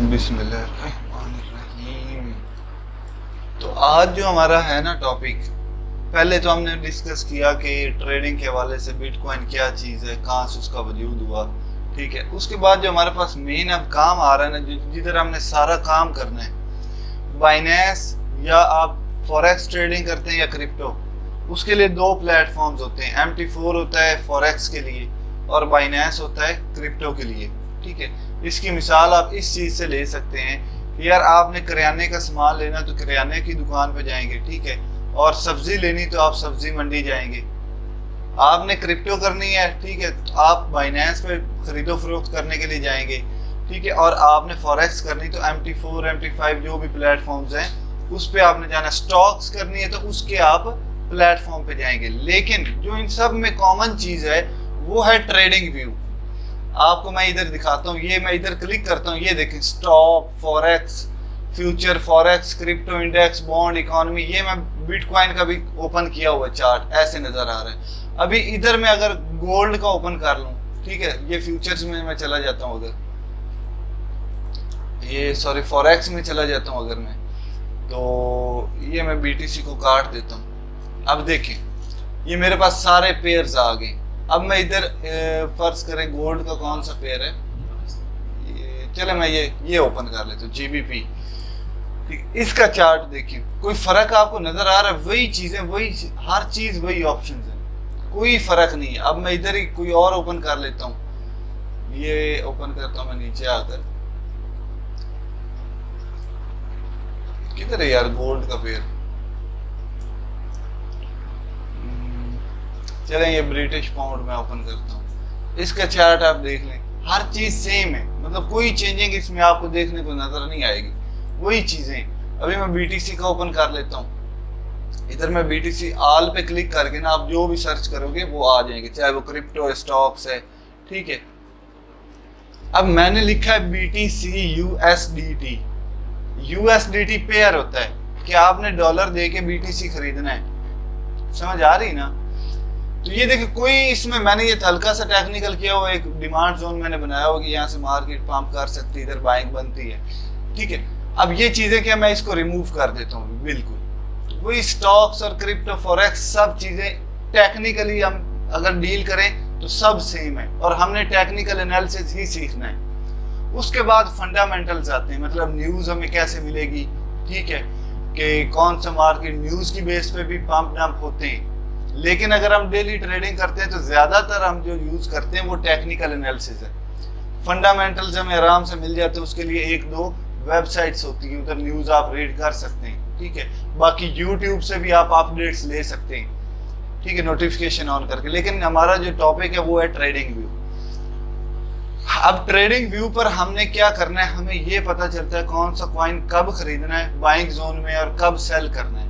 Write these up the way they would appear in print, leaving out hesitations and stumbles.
बिस्मिल्लाहिर्रहमानिर्रहीम। तो आज जो हमारा है ना टॉपिक, पहले तो हमने डिस्कस किया कि ट्रेडिंग के हवाले से बिटकॉइन क्या चीज़ है, कहाँ से उसका वजूद हुआ, ठीक है। उसके बाद जो हमारे पास मेन अब काम आ रहा है ना, जिधर हमने सारा काम करना है, बाइनेंस या आप फॉरेक्स ट्रेडिंग करते हैं या क्रिप्टो, उसके लिए दो प्लेटफॉर्म्स होते हैं। MT4 होता है फॉरेक्स के लिए और बाइनेंस होता है क्रिप्टो के लिए, ठीक है। इसकी मिसाल आप इस चीज़ से ले सकते हैं कि यार आपने करियाने का सामान लेना तो करियाने की दुकान पे जाएंगे, ठीक है, और सब्जी लेनी तो आप सब्जी मंडी जाएंगे। आपने क्रिप्टो करनी है, ठीक है, तो आप बाइनेंस पे खरीदो फरोख्त करने के लिए जाएंगे, ठीक है, और आपने फॉरेक्स करनी तो MT4 MT5 जो भी प्लेटफॉर्म्स हैं उस पर आपने जाना। स्टॉक्स करनी है तो उसके आप प्लेटफॉर्म पे जाएंगे। लेकिन जो इन सब में कॉमन चीज़ है वो है ट्रेडिंग व्यू। आपको मैं इधर दिखाता हूँ, ये मैं इधर क्लिक करता हूँ, ये देखें, stock, forex, future, forex, crypto, index, bond, economy. ये मैं बिटकॉइन का भी ओपन किया हुआ चार्ट ऐसे नजर आ रहा है। अभी इधर मैं अगर गोल्ड का ओपन कर लूँ, ठीक है, ये फ्यूचर्स में मैं चला जाता हूँ, अगर ये सॉरी फॉरेक्स में चला जाता हूँ अगर मैं, तो ये मैं BTC को काट देता हूँ। अब देखें ये मेरे पास सारे पेयर्स आ गए। अब मैं इधर फर्ज करें गोल्ड का कौन सा पेयर है, चले मैं ये ओपन कर लेता हूँ, GBP, ठीक। इसका चार्ट देखिए, कोई फर्क आपको नजर आ रहा है? वही चीजें, वही हर चीज, वही ऑप्शंस है, कोई फर्क नहीं है। अब मैं इधर ही कोई और ओपन कर लेता हूँ, ये ओपन करता हूँ मैं नीचे आकर। किधर है यार गोल्ड का पेयर? चलें ये ब्रिटिश पाउंड में ओपन करता हूँ। इसका चार्ट आप देख लें, हर चीज सेम है, मतलब कोई चेंजिंग इसमें आपको देखने को नजर नहीं आएगी, वही चीजें। अभी मैं BTC का ओपन कर लेता हूँ। इधर मैं BTC ऑल पे क्लिक करके ना आप जो भी सर्च करोगे वो आ जाएंगे, चाहे वो क्रिप्टो, स्टॉक्स है, ठीक है। अब मैंने लिखा है BTC USDT। USDT पेयर होता है कि आपने डॉलर दे के BTC खरीदना है, समझ आ रही ना? तो ये देखिए, कोई इसमें मैंने ये हल्का सा टेक्निकल किया हुआ, एक डिमांड जोन मैंने बनाया हुआ कि यहाँ से मार्केट पंप कर सकती है, इधर बाइंग बनती है, ठीक है। अब ये चीजें क्या, मैं इसको रिमूव कर देता हूँ, बिल्कुल वही स्टॉक्स और क्रिप्टो, फॉरेक्स, सब चीजें टेक्निकली हम अगर डील करें तो सब सेम है और हमने टेक्निकल एनालिसिस ही सीखना है। उसके बाद फंडामेंटल्स आते हैं, मतलब न्यूज हमें कैसे मिलेगी, ठीक है, कि कौन सा मार्केट, न्यूज की बेस पे भी पंप डंप होते हैं। लेकिन अगर हम डेली ट्रेडिंग करते हैं तो ज्यादातर हम जो यूज करते हैं वो टेक्निकल एनालिसिस है। फंडामेंटल्स हमें आराम से मिल जाते हैं, उसके लिए एक दो वेबसाइट्स होती है, उधर न्यूज आप रीड कर सकते हैं, ठीक है। बाकी यूट्यूब से भी आप अपडेट्स ले सकते हैं, ठीक है, नोटिफिकेशन ऑन करके। लेकिन हमारा जो टॉपिक है वो है ट्रेडिंग व्यू। अब ट्रेडिंग व्यू पर हमने क्या करना है, हमें ये पता चलता है कौन सा कॉइन कब खरीदना है बाइंग जोन में और कब सेल करना है,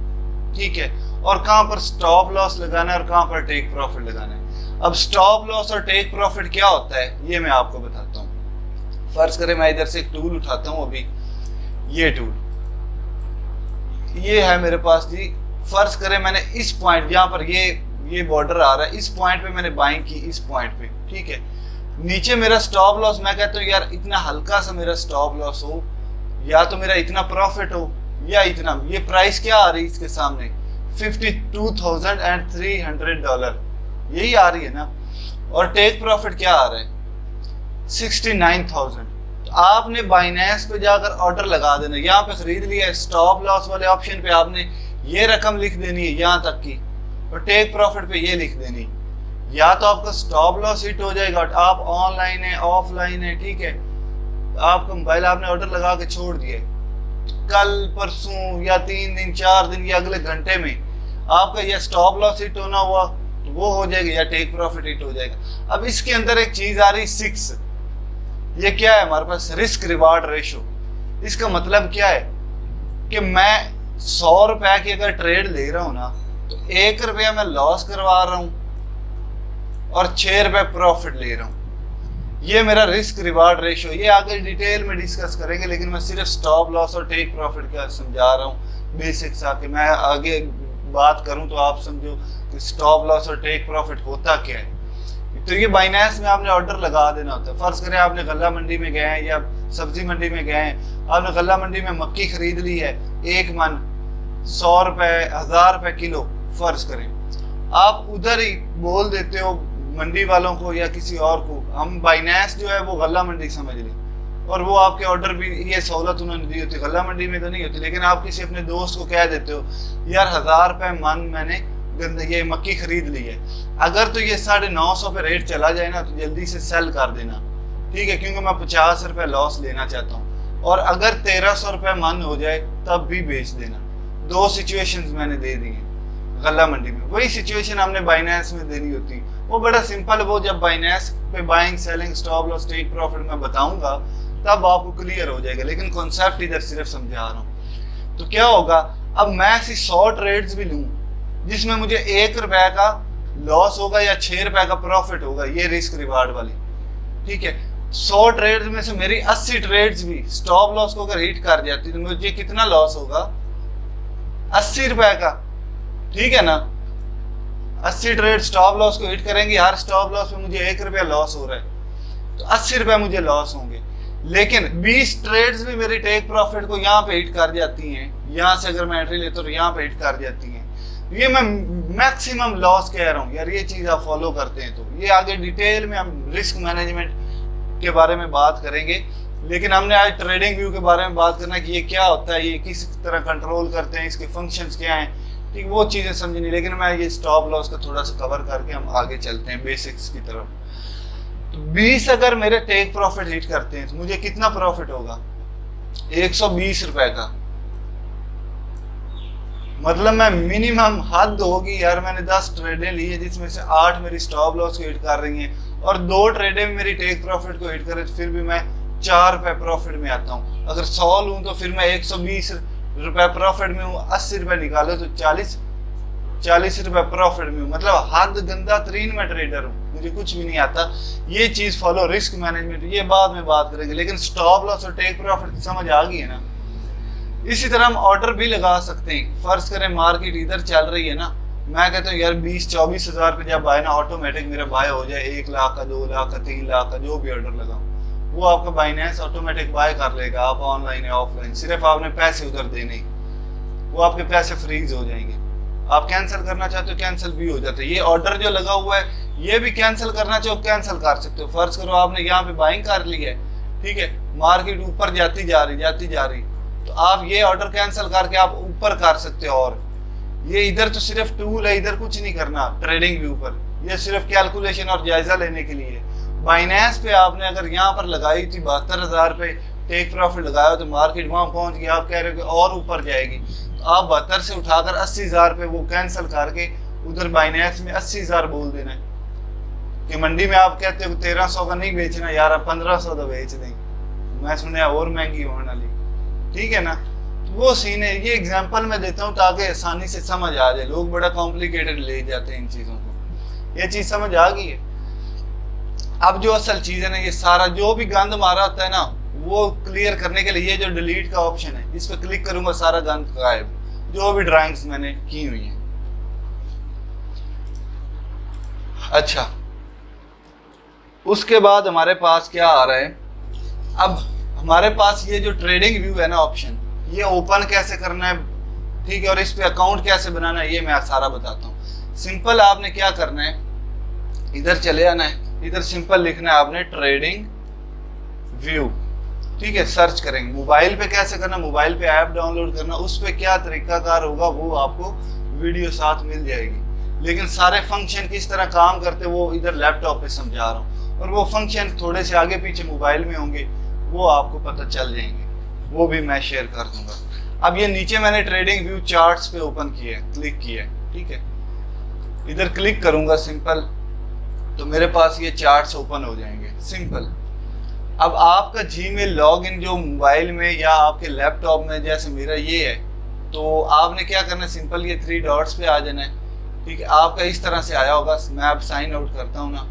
ठीक है, और कहां पर स्टॉप लॉस लगाना है और कहां पर टेक प्रॉफिट लगाना है। अब स्टॉप लॉस और टेक प्रॉफिट क्या होता है ये मैं आपको बताता हूं। फर्ज करें मैं इधर से एक टूल उठाता हूं, अभी ये टूल ये है मेरे पास जी। फर्ज करें मैंने इस पॉइंट, यहाँ पर ये बॉर्डर आ रहा है, इस पॉइंट पे मैंने बाइंग की, इस पॉइंट पे, ठीक है। नीचे मेरा स्टॉप लॉस, मैं कहता हूँ यार इतना हल्का सा मेरा स्टॉप लॉस हो, या तो मेरा इतना प्रॉफिट हो या इतना। ये प्राइस क्या आ रही है इसके सामने, $52,300, यही आ रही है ना। और टेक प्रॉफिट क्या आ रहा है, 69,000। तो आपने बाइनेंस पे जाकर ऑर्डर लगा देना, यहाँ पे खरीद लिया, स्टॉप लॉस वाले ऑप्शन पे आपने ये रकम लिख देनी है यहाँ तक की, और टेक प्रॉफिट पे ये लिख देनी। या तो आपका स्टॉप लॉस हिट हो जाएगा, आप ऑनलाइन है ऑफलाइन है, ठीक है, आपका मोबाइल आपने ऑर्डर लगा के छोड़ दिया, कल परसों या 3 दिन 4 दिन या अगले घंटे में आपका या स्टॉप लॉस हिट होना हुआ तो वो हो जाएगा, या टेक प्रॉफिट हिट हो जाएगा। अब इसके अंदर एक चीज आ रही 6, ये क्या है हमारे पास, रिस्क रिवार्ड रेशो। इसका मतलब क्या है कि मैं 100 रुपए की अगर ट्रेड ले रहा हूं ना, तो 1 रुपया मैं लॉस करवा रहा हूं और 6 रुपए प्रॉफिट ले रहा हूं। ये मेरा रिस्क रिवार्ड रेशो। ये आगे डिटेल में डिस्कस करेंगे, लेकिन मैं सिर्फ स्टॉप लॉस और टेक प्रॉफिट का समझा रहा हूँ बेसिक्स। आके मैं आगे बात करूं तो आप समझो कि स्टॉप लॉस और टेक प्रॉफिट होता क्या है। तो ये बाइनेंस में आपने ऑर्डर लगा देना होता है। फर्ज करें आपने गल्ला मंडी में गए हैं या सब्जी मंडी में गए हैं, आपने गल्ला मंडी में मक्की खरीद ली है, 1 मन 100 रुपए 1000 रुपए किलो, फर्ज करें आप उधर ही बोल देते हो मंडी वालों को या किसी और को, हम बाइनेंस जो है वो गल्ला मंडी समझ ली, और वो आपके ऑर्डर भी ये सहूलत उन्होंने दी होती है, गल्ला मंडी में तो नहीं होती। लेकिन आप किसी अपने दोस्त को कह देते हो यार 1000 रुपए मन मैंने ये मक्की खरीद ली है, अगर तो ये 950 पे रेट चला जाए ना तो जल्दी से सेल कर देना, ठीक है, क्योंकि मैं 50 रुपए लॉस लेना चाहता हूँ। और अगर 1300 रुपए मन हो जाए तब भी बेच देना। 2 सिचुएशंस मैंने दे दी हैं गल्ला मंडी में। वही सिचुएशन हमने बाइनेंस में देनी होती, वो बड़ा सिंपल। वो जब बाइनेंस पे buying selling stop loss take profit में बताऊंगा तब आपको क्लियर हो जाएगा, लेकिन कॉन्सेप्ट इधर सिर्फ समझा रहा हूँ। तो क्या होगा, अब मैं ऐसी 100 ट्रेड्स भी लूँ जिसमें मुझे 1 रुपए का लॉस होगा या 6 रुपए का प्रॉफिट होगा, ये रिस्क रिवार्ड वाली, ठीक है। 100 ट्रेड्स में से मेरी 80 ट्रेड्स भी स्टॉप लॉस को अगर हिट कर जाती तो मुझे कितना लॉस होगा, 80 रुपए का, ठीक है ना। 80 ट्रेड स्टॉप लॉस को हिट करेंगे, हर स्टॉप लॉस में मुझे 1 रुपया लॉस हो रहा है, तो 80 रुपए मुझे लॉस होंगे। लेकिन 20 ट्रेड्स भी मेरी टेक प्रॉफिट को यहाँ पे हिट कर जाती हैं, यहाँ से अगर मैं एंट्री लेता हूँ तो यहाँ पे हिट कर जाती हैं। ये मैं मैक्सिमम लॉस कह रहा हूँ यार, ये चीज आप फॉलो करते हैं तो ये आगे डिटेल में हम रिस्क मैनेजमेंट के बारे में बात करेंगे। लेकिन हमने आज ट्रेडिंग व्यू के बारे में बात करना कि ये क्या होता है, ये किस तरह कंट्रोल करते हैं, इसके फंक्शंस क्या हैं, ठीक, वो चीजें समझनी। लेकिन मैं ये स्टॉप लॉस का थोड़ा सा कवर करके हम आगे चलते हैं बेसिक्स की तरफ। तो 20 अगर मेरे टेक प्रॉफिट हिट करते हैं तो मुझे कितना प्रॉफिट होगा, 120 रुपए का। मतलब मैं मिनिमम हद होगी यार, मैंने 10 ट्रेडें ली है जिसमें से 8 मेरी स्टॉप लॉस को हिट कर रही हैं और 2 ट्रेडें मेरी टेक प्रॉफिट को हिट कर रही, तो फिर भी मैं 4 रुपए प्रॉफिट में आता हूँ। अगर 100 लूँ तो फिर मैं 120 रुपए प्रॉफिट में हूँ, 80 रुपए निकालो तो 40 रुपए प्रॉफिट में हूँ। मतलब हद गंदा तरीन मैं ट्रेडर हूँ, मुझे कुछ भी नहीं आता। ये चीज फॉलो, रिस्क मैनेजमेंट, ये बाद में बात करेंगे। लेकिन स्टॉप लॉस और टेक प्रॉफिट समझ आ गई है ना। इसी तरह हम ऑर्डर भी लगा सकते हैं। फर्ज करें मार्केट इधर चल रही है ना, मैं कहता हूँ यार 20-24 हजार पे जब बाय ना ऑटोमेटिक मेरा बाय हो जाए, 1 लाख का, 2 लाख का, 3 लाख का, जो भी ऑर्डर लगाऊं वो आपका बाइनेंस ऑटोमेटिक बाय कर लेगा। आप ऑनलाइन या ऑफलाइन, सिर्फ आपने पैसे उधर देने, वो आपके पैसे फ्रीज हो जाएंगे। आप कैंसिल करना चाहते हो कैंसिल भी हो जाता है। ये ऑर्डर जो लगा हुआ है ये भी कैंसिल करना चाहो कैंसिल कर सकते हो। फर्ज करो आपने यहाँ पे बाइंग कर ली है, ठीक है, मार्केट ऊपर जाती जा रही, तो आप ये ऑर्डर कैंसिल करके आप ऊपर कर सकते हो। और ये इधर तो सिर्फ टूल है, इधर कुछ नहीं करना ट्रेडिंग व्यू पर, ये सिर्फ कैलकुलेशन और जायजा लेने के लिए। बाइनेंस पे आपने अगर यहाँ पर लगाई थी 72,000 पे टेक प्रॉफिट लगाया तो मार्केट वहां पहुंच गई, आप कह रहे हो कि और ऊपर जाएगी, तो आप 72 से उठाकर 80,000 पे वो कैंसिल करके उधर बाइनेंस में 80,000 बोल देना है कि मंडी में आप कहते हो 1300 का नहीं बेचना यार, आप 1500 का बेच देंगे, मैं सुने और महंगी होने वाली, ठीक है ना। तो वो सीन है, ये एग्जांपल मैं देता हूँ ताकि आसानी से समझ आ जाए। लोग बड़ा कॉम्प्लिकेटेड ले जाते हैं इन चीजों को, ये चीज समझ आ गई है। अब जो असल चीज है ना, ये सारा जो भी गंद मारा होता है ना वो क्लियर करने के लिए ये जो डिलीट का ऑप्शन है इस पर क्लिक करूंगा, सारा गंद गायब, जो भी ड्राइंग्स मैंने की हुई है। अच्छा, उसके बाद हमारे पास क्या आ रहा है, अब हमारे पास ये जो ट्रेडिंग व्यू है ना ऑप्शन, ये ओपन कैसे करना है, ठीक है, और इस पे अकाउंट कैसे बनाना है ये मैं सारा बताता हूँ। सिंपल आपने क्या करना है, इधर चले आना है, इधर सिंपल लिखना है आपने ट्रेडिंग व्यू, ठीक है, सर्च करेंगे। मोबाइल पे कैसे करना, मोबाइल पे ऐप डाउनलोड करना, उस पे क्या तरीकाकार होगा वो आपको वीडियो साथ मिल जाएगी। लेकिन सारे फंक्शन किस तरह काम करते वो इधर लैपटॉप पे समझा रहा हूँ, और वो फंक्शन थोड़े से आगे पीछे मोबाइल में होंगे, वो आपको पता चल जाएंगे, वो भी मैं शेयर कर दूंगा। अब ये नीचे मैंने ट्रेडिंग व्यू चार्ट्स पे ओपन किया है, क्लिक किया है, ठीक है, इधर क्लिक करूंगा सिंपल, तो मेरे पास ये चार्ट्स ओपन हो जाएंगे सिंपल। अब आपका जीमेल लॉगिन जो मोबाइल में या आपके लैपटॉप में जैसे मेरा ये है, तो आपने क्या करना है, सिंपल ये 3 डॉट्स पे आ जाना है, ठीक है। आपका इस तरह से आया होगा, मैं अब साइन आउट करता हूँ ना,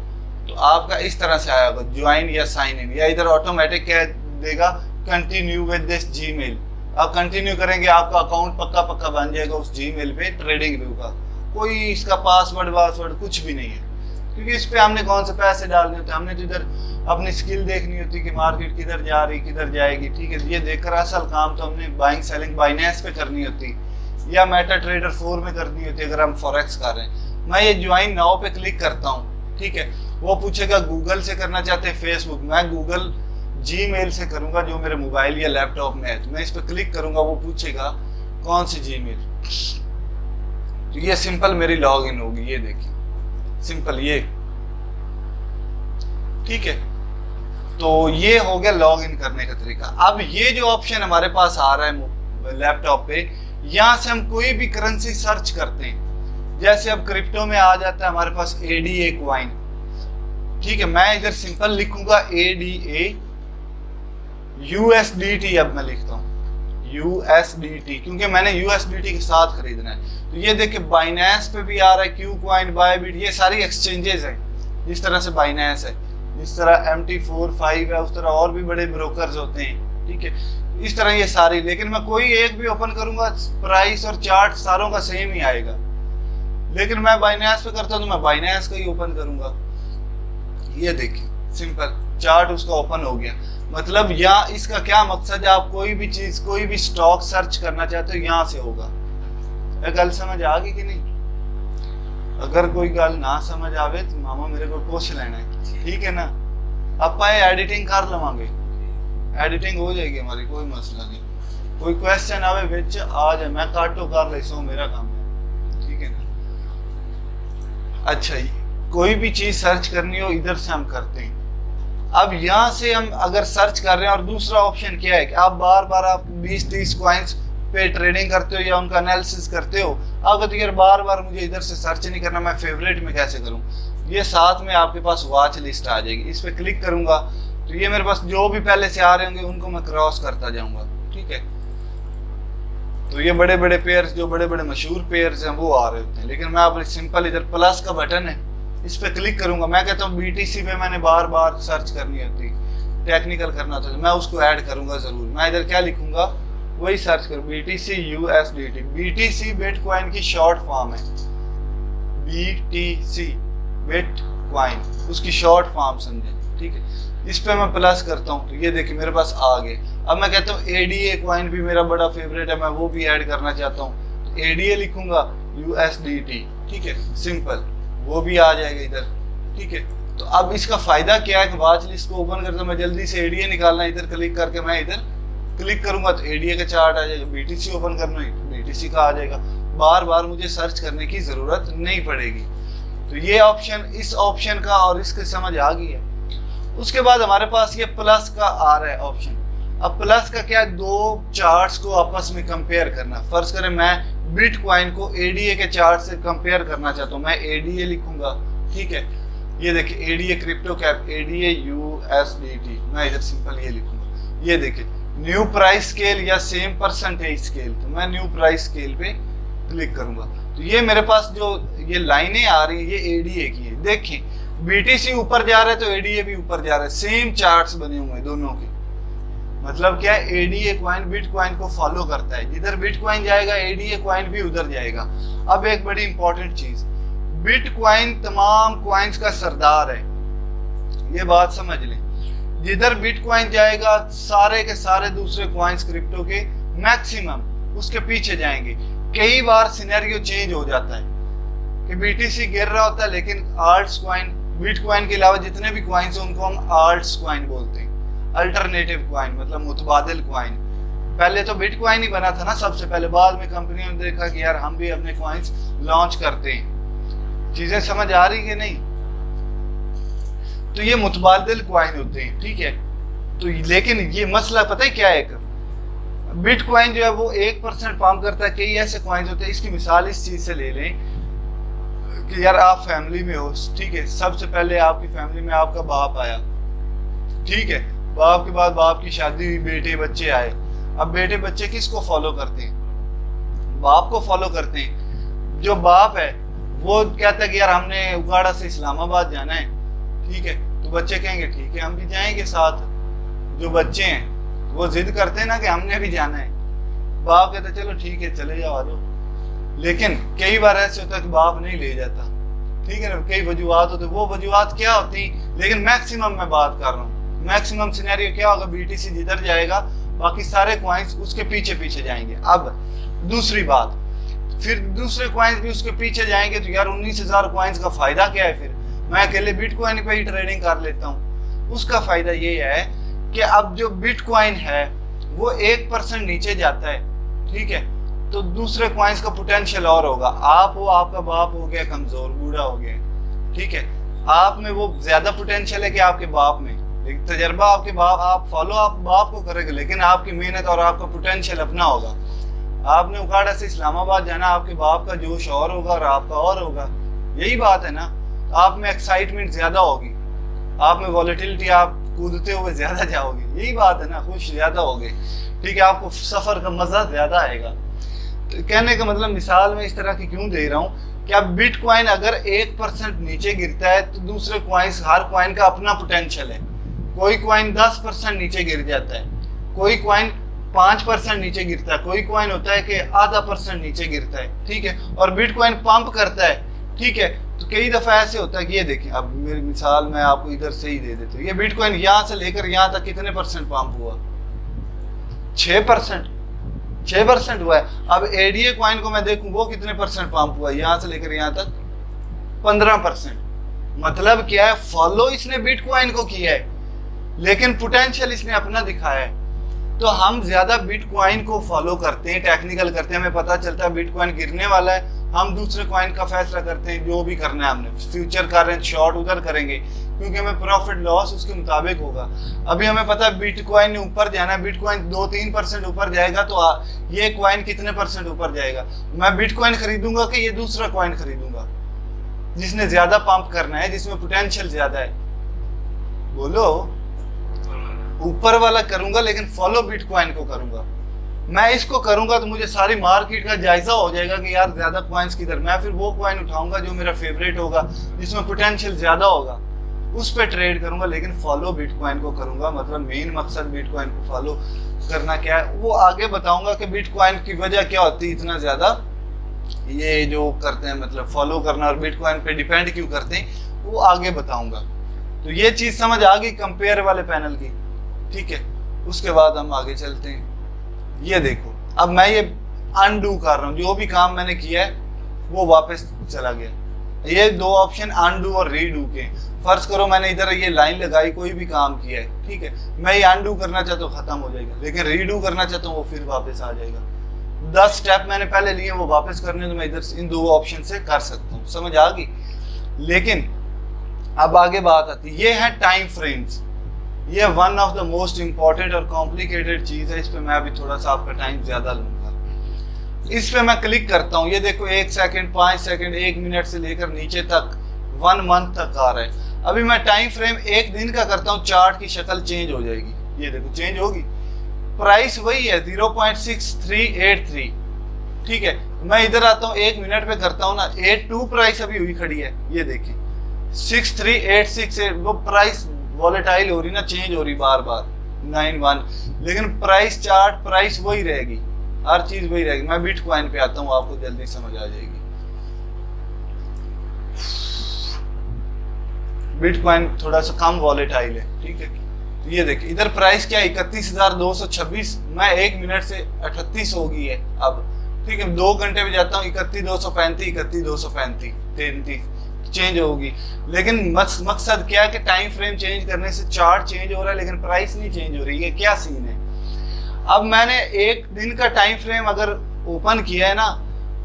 तो आपका इस तरह से आया होगा ज्वाइन या साइन इन, या इधर ऑटोमेटिक कह देगा कंटिन्यू विद दिस जीमेल। आप कंटिन्यू करेंगे, आपका अकाउंट पक्का बन जाएगा उस जीमेल पे ट्रेडिंग व्यू का। कोई इसका पासवर्ड वासवर्ड कुछ भी नहीं है, क्योंकि इस पे हमने कौन से पैसे डालने होते हैं, हमने तो इधर अपनी स्किल देखनी होती कि मार्केट किधर जा रही किधर जाएगी, ठीक है। ये देखकर असल काम तो हमने बाइंग सेलिंग बाइनेंस पे करनी होती या मेटा ट्रेडर 4 में करनी होती अगर हम फॉरेक्स कर रहे हैं। मैं ये ज्वाइन नाउ पे क्लिक करता हूँ, ठीक है। वो पूछेगा गूगल से करना चाहते हैं फेसबुक, मैं गूगल जीमेल से करूंगा जो मेरे मोबाइल या लैपटॉप में है। तो मैं इस पर क्लिक करूंगा, वो पूछेगा कौन सी जीमेल, तो ये सिंपल मेरी लॉग इन होगी, ये देखिए सिंपल ये, ठीक है। तो ये हो गया लॉग इन करने का तरीका। अब ये जो ऑप्शन हमारे पास आ रहा है लैपटॉप पे, यहाँ से हम कोई भी करेंसी सर्च करते हैं, जैसे अब क्रिप्टो में आ जाता है हमारे पास ADA क्वाइन, ठीक है। मैं इधर सिंपल लिखूंगा ADA USDT, अब मैं लिखता हूँ USDT क्योंकि मैंने USDT के साथ खरीदना है। तो ये देखिए बाइनेंस पे भी आ रहा है, क्यू क्वाइन, बायबिट, ये सारी एक्सचेंजेस हैं। जिस तरह से बाइनेंस है, जिस तरह MT45 है, उस तरह और भी बड़े ब्रोकर्स होते हैं, ठीक है। इस तरह ये सारी, लेकिन मैं कोई एक भी ओपन करूंगा प्राइस और चार्ट सारों का सेम ही आएगा। लेकिन मैं बाइनेंस पे करता हूँ तो मैं बाइनेंस का ही ओपन करूंगा। ये देखिए सिंपल चार्ट उसका ओपन हो गया। मतलब यहाँ इसका क्या मकसद है, आप कोई भी चीज कोई भी स्टॉक सर्च करना चाहते हो यहाँ से होगा। गल समझ आ गई कि नहीं? अगर कोई गल ना समझ आवे तो मामा मेरे को पूछ लेना है, ठीक है ना। आप एडिटिंग कर लवांगे, एडिटिंग हो जाएगी हमारी, कोई मसला नहीं। कोई क्वेश्चन आवे विच आ जाए, मैं काटो कर ले, सो मेरा काम है, ठीक है ना। अच्छा, कोई भी चीज सर्च करनी हो इधर से हम करते हैं। अब यहाँ से हम अगर सर्च कर रहे हैं, और दूसरा ऑप्शन क्या है कि आप बार बार आप 20-30 कॉइन्स पे ट्रेडिंग करते हो या उनका एनालिसिस करते हो, अगर यार बार बार मुझे इधर से सर्च नहीं करना, मैं फेवरेट में कैसे करूँ? ये साथ में आपके पास वॉच लिस्ट आ जाएगी, इस पर क्लिक करूंगा तो ये मेरे पास जो भी पहले से आ रहे होंगे उनको मैं क्रॉस करता जाऊंगा, ठीक है। तो ये बड़े बड़े पेयर्स, जो बड़े बड़े मशहूर पेयर्स हैं वो आ रहे होते हैं। लेकिन मैं अपने सिंपल इधर प्लस का बटन है, इस पे क्लिक करूंगा। मैं कहता हूँ BTC पे मैंने बार बार सर्च करनी होती, टेक्निकल करना होता है, मैं उसको ऐड करूंगा जरूर। मैं इधर क्या लिखूंगा, वही सर्च करूँ, BTC USDT। BTC बिटकॉइन की शॉर्ट फॉर्म है, BTC बिटकॉइन, उसकी शॉर्ट फॉर्म समझे, ठीक है। इस पे मैं प्लस करता हूँ तो ये देखिए मेरे पास आ गए। अब मैं कहता हूँ ADA क्वाइन भी मेरा बड़ा फेवरेट है, मैं वो भी ऐड करना चाहता हूँ तो ADA लिखूंगा USDT, ठीक है, सिंपल, वो भी आ जाएगा इधर, ठीक है। तो अब इसका फायदा क्या है कि वॉच लिस्ट को ओपन करता मैं जल्दी से ADA निकालना, इधर क्लिक करके मैं इधर क्लिक करूंगा तो ADA का चार्ट आ जाएगा। BTC ओपन करना है तो BTC का आ जाएगा, बार बार मुझे सर्च करने की जरूरत नहीं पड़ेगी। तो ये ऑप्शन, इस ऑप्शन का और इसके समझ आ गई है। उसके बाद हमारे पास ये प्लस का आ रहा है ऑप्शन। अब प्लस का क्या है, दो चार्ट्स को आपस में कंपेयर करना। फर्ज करें मैं बिटकॉइन को ADA के चार्ट से कंपेयर करना चाहता हूँ, मैं ADA लिखूंगा, ठीक है। ये देखिए ADA crypto cap, ADA USDT, मैं इधर सिंपल ये लिखूंगा। ये देखिए न्यू प्राइस स्केल या सेम परसेंटेज स्केल, तो मैं न्यू प्राइस स्केल पे क्लिक करूंगा तो ये मेरे पास जो ये लाइनें आ रही है ये ADA की है। देखें BTC ऊपर जा रहा है तो ADA भी ऊपर जा रहा है, सेम चार्ट्स बने हुए हैं दोनों के। मतलब क्या है, ADA क्वाइन बिटकॉइन को फॉलो करता है, जिधर बिटकॉइन जाएगा ADA क्वाइन भी उधर जाएगा। अब एक बड़ी इंपॉर्टेंट चीज, बिटकॉइन तमाम क्वाइंस का सरदार है, ये बात समझ लें। जिधर बिटकॉइन जाएगा सारे के सारे दूसरे क्वाइंस क्रिप्टो के मैक्सिमम उसके पीछे जाएंगे। कई बार सिनेरियो चेंज हो जाता है कि BTC गिर रहा होता है लेकिन आल्ट्स क्वाइन, बिटकॉइन के अलावा जितने भी क्वाइंस हैं उनको हम आल्ट्स क्वाइन बोलते हैं, अल्टरनेटिव क्वाइन, मतलब मुतबादिल क्वाइन। पहले तो बिटकॉइन ही बना था ना सबसे पहले, बाद में कंपनियों ने देखा कि यार हम भी अपने क्वाइंस लॉन्च करते हैं। चीजें समझ आ रही है नहीं? तो ये मुतबादिल क्वाइन होते हैं, ठीक है। तो लेकिन ये मसला पता है क्या है, बिटकॉइन जो है वो 1% पंप करता है। कई ऐसे क्वाइंस होते हैं, इसकी मिसाल इस चीज से ले लें कि यार आप फैमिली में हो, ठीक है। सबसे पहले आपकी फैमिली में आपका बाप आया, ठीक है। बाप के बाद बाप की शादी हुई, बेटे बच्चे आए। अब बेटे बच्चे किसको फॉलो करते हैं? बाप को फॉलो करते हैं। जो बाप है वो कहता है कि यार हमने उगाड़ा से इस्लामाबाद जाना है, ठीक है। तो बच्चे कहेंगे ठीक है हम भी जाएंगे साथ। जो बच्चे हैं वो जिद करते हैं ना कि हमने भी जाना है, बाप कहता चलो ठीक है चले जाओ आ जाओ। लेकिन कई बार ऐसे होता है कि बाप नहीं ले जाता, ठीक है ना, कई वजूहत होते, वो वजूहत क्या होती, लेकिन मैक्सिमम मैं बात कर रहा हूँ, मैक्सिमम सिनेरियो क्या होगा, बीटीसी जिधर जाएगा बाकी सारे कॉइन्स उसके पीछे पीछे जाएंगे। अब दूसरी बात, फिर दूसरे कॉइन्स भी उसके पीछे जाएंगे, तो यार 19,000 कॉइन्स का फायदा क्या है, फिर मैं अकेले बिटकॉइन पे ही ट्रेडिंग कर लेता हूँ। उसका फायदा ये है कि अब जो बिटकॉइन है वो 1% नीचे जाता है, ठीक है, तो दूसरे कॉइन्स का पोटेंशियल और होगा। आप हो, आपका बाप हो गया कमजोर, बूढ़ा हो गया, ठीक है, आप में वो ज्यादा पोटेंशियल है कि आपके बाप में, लेकिन तजर्बा आपके बाप, आप फॉलो आप बाप को करेंगे, लेकिन आपकी मेहनत और आपका पोटेंशियल अपना होगा। आपने उकाड़ा से इस्लामाबाद जाना, आपके बाप का जोश और होगा और आपका और होगा, यही बात है ना। आप में एक्साइटमेंट ज्यादा होगी, आप में वॉलेटिलिटी, आप कूदते हुए ज्यादा जाओगे, यही बात है ना, खुश ज्यादा होगे, ठीक है, आपको सफर का मजा ज्यादा आएगा। तो कहने का मतलब मिसाल मैं इस तरह की क्यों दे रहा हूँ कि अब बिटकॉइन अगर 1% नीचे गिरता है तो दूसरे कॉइन्स, हर कॉइन का अपना पोटेंशियल है। कोई कॉइन 10% नीचे गिर जाता है, कोई कॉइन 5% नीचे गिरता है, कोई कॉइन होता है कि आधा % नीचे गिरता है, ठीक है, और बिटकॉइन पंप करता है, ठीक है। तो कई दफा ऐसे होता है कि ये देखें, अब मेरी मिसाल मैं आपको इधर से ही दे देता हूँ, ये बिटकॉइन यहाँ से लेकर यहाँ तक कितने % पंप हुआ, 6% हुआ है। अब एडीए कॉइन को मैं देखूं वो कितने % पंप हुआ, यहाँ से लेकर यहाँ तक 15%। मतलब क्या है, फॉलो इसने बिटकॉइन को किया है, लेकिन पोटेंशियल इसने अपना दिखाया है। तो हम ज्यादा बिटकॉइन को फॉलो करते हैं, टेक्निकल करते हैं, हमें पता चलता है बिटकॉइन गिरने वाला है, हम दूसरे कॉइन का फैसला करते हैं, जो भी करना है हमने, फ्यूचर कर रहे हैं, शॉर्ट उधर करेंगे क्योंकि हमें प्रॉफिट लॉस उसके मुताबिक होगा। अभी हमें पता है बिटकॉइन ने ऊपर जाना है, बिटकॉइन 2-3% ऊपर जाएगा तो ये कॉइन कितने % ऊपर जाएगा, मैं बिटकॉइन खरीदूंगा कि ये दूसरा कॉइन खरीदूंगा जिसने ज्यादा पंप करना है, जिसमें पोटेंशियल ज्यादा है, बोलो। ऊपर वाला करूंगा, लेकिन फॉलो बिटकॉइन को करूंगा। मैं इसको करूंगा तो मुझे सारी मार्केट का जायजा हो जाएगा कि यार ज्यादा कॉइन्स किधर, मैं फिर वो कॉइन उठाऊंगा जो मेरा फेवरेट होगा, जिसमें पोटेंशियल ज्यादा होगा, उस पर ट्रेड करूंगा, लेकिन फॉलो बिटकॉइन को करूंगा। मतलब मेन मकसद बिटकॉइन को फॉलो करना क्या है वो आगे बताऊंगा कि बिटकॉइन की वजह क्या होती है इतना ज्यादा ये जो करते हैं, मतलब फॉलो करना और बिटकॉइन पे डिपेंड क्यों करते हैं, वो आगे बताऊंगा। तो ये चीज समझ आ गई कंपेयर वाले पैनल की, ठीक है। उसके बाद हम आगे चलते हैं। ये देखो, अब मैं ये अनडू कर रहा हूँ, जो भी काम मैंने किया है वो वापस चला गया। ये दो ऑप्शन अनडू और रीडू के। फर्ज करो मैंने इधर ये लाइन लगाई, कोई भी काम किया है, ठीक है, मैं ये अनडू करना चाहता हूँ खत्म हो जाएगा, लेकिन रीडू करना चाहता हूँ वो फिर वापस आ जाएगा। 10 स्टेप मैंने पहले लिए वो वापस करने, तो मैं इधर इन दो ऑप्शन से कर सकता हूँ, समझ आ गई। लेकिन अब आगे बात आती है, ये है टाइम फ्रेम्स। ये one of the most important और कॉम्प्लिकेटेड चीज है, इस पे मैं अभी थोड़ा सा आपका टाइम ज्यादा लूंगा। इस पे मैं क्लिक करता हूँ, ये देखो 1 सेकंड, 5 सेकंड, 1 मिनट से लेकर नीचे तक 1 मंथ तक आ रहा है। अभी मैं टाइम फ्रेम 1 दिन का करता हूँ, चार्ट की शक्ल चेंज हो जाएगी, ये देखो चेंज होगी, प्राइस वही है 0.6383, ठीक है। मैं इधर आता हूँ 1 मिनट पे करता हूँ ना, 82 प्राइस अभी हुई खड़ी है, ये देखिए 63868, वो प्राइस वॉलेटाइल हो रही ना, चेंज हो रही बार बार 91, लेकिन प्राइस चार्ट प्राइस वही रहेगी, हर चीज वही रहेगी। मैं बिटकॉइन पे आता हूँ, आपको जल्दी समझ आ जाएगी। बिटकॉइन थोड़ा सा कम वॉलेटाइल है, ठीक है। ये देखिए इधर प्राइस क्या 31,226, मैं 1 मिनट से 38 हो गई है अब, ठीक है। 2 घंटे में जाता हूँ 31,235, 31,235, 33 चेंज होगी। लेकिन मकसद क्या है कि टाइम फ्रेम चेंज करने से चार्ट चेंज हो रहा है, लेकिन प्राइस नहीं चेंज हो रही है, क्या सीन है। अब मैंने 1 दिन का टाइम फ्रेम अगर ओपन किया है ना,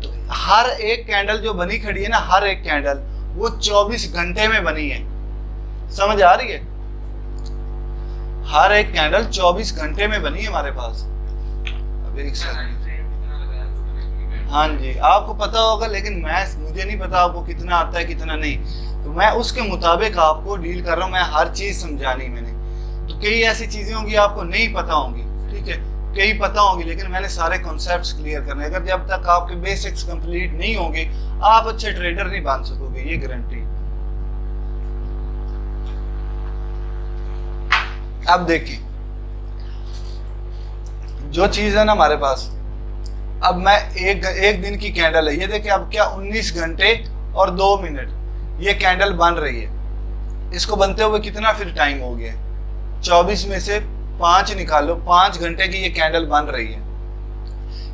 तो हर एक कैंडल जो बनी खड़ी है ना, हर एक कैंडल वो 24 घंटे में बनी है, समझ आ रही है। हर एक कैंडल 24 घंटे में बनी है हमारे पास। अब एक सेकंड, हाँ जी आपको पता होगा, लेकिन मुझे नहीं पता आपको कितना आता है कितना नहीं, तो मैं उसके मुताबिक आपको डील कर रहा हूँ। मैं हर चीज समझानी मैंने, तो कई ऐसी चीजें होंगी आपको नहीं पता होंगी, ठीक है, कई पता होंगी, लेकिन मैंने सारे कॉन्सेप्ट्स क्लियर करने। अगर जब तक आपके बेसिक्स कंप्लीट नहीं होंगे आप अच्छे ट्रेडर नहीं बन सकोगे, ये गारंटी। अब देखिए जो चीज है ना हमारे पास, अब मैं एक दिन की कैंडल है, ये देखिए अब क्या 19 घंटे और 2 मिनट, ये कैंडल बन रही है, इसको बनते हुए कितना फिर टाइम हो गया, 24 में से 5 निकालो, 5 घंटे की ये कैंडल बन रही है।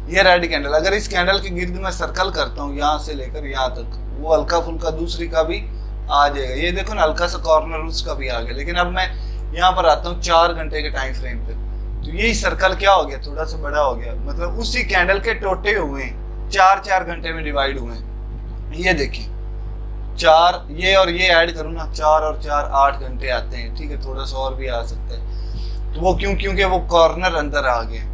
ये रेड कैंडल, अगर इस कैंडल के गिर्द में सर्कल करता हूँ यहाँ से लेकर यहाँ तक, वो हल्का फुल्का दूसरी का भी आ जाएगा। ये देखो ना, हल्का सा कॉर्नर उसका भी आ गया। लेकिन अब मैं यहाँ पर आता हूँ 4 घंटे के टाइम फ्रेम पे, तो यही सर्कल क्या हो गया, थोड़ा सा बड़ा हो गया, मतलब उसी कैंडल के टोटे हुए 4-4 घंटे में डिवाइड हुए हैं। ये देखिए 4, ये और ये ऐड करूँ ना, 4 और 4 8 घंटे आते हैं, ठीक है, थोड़ा सा और भी आ सकता है। तो वो क्योंकि वो कॉर्नर अंदर आ गया।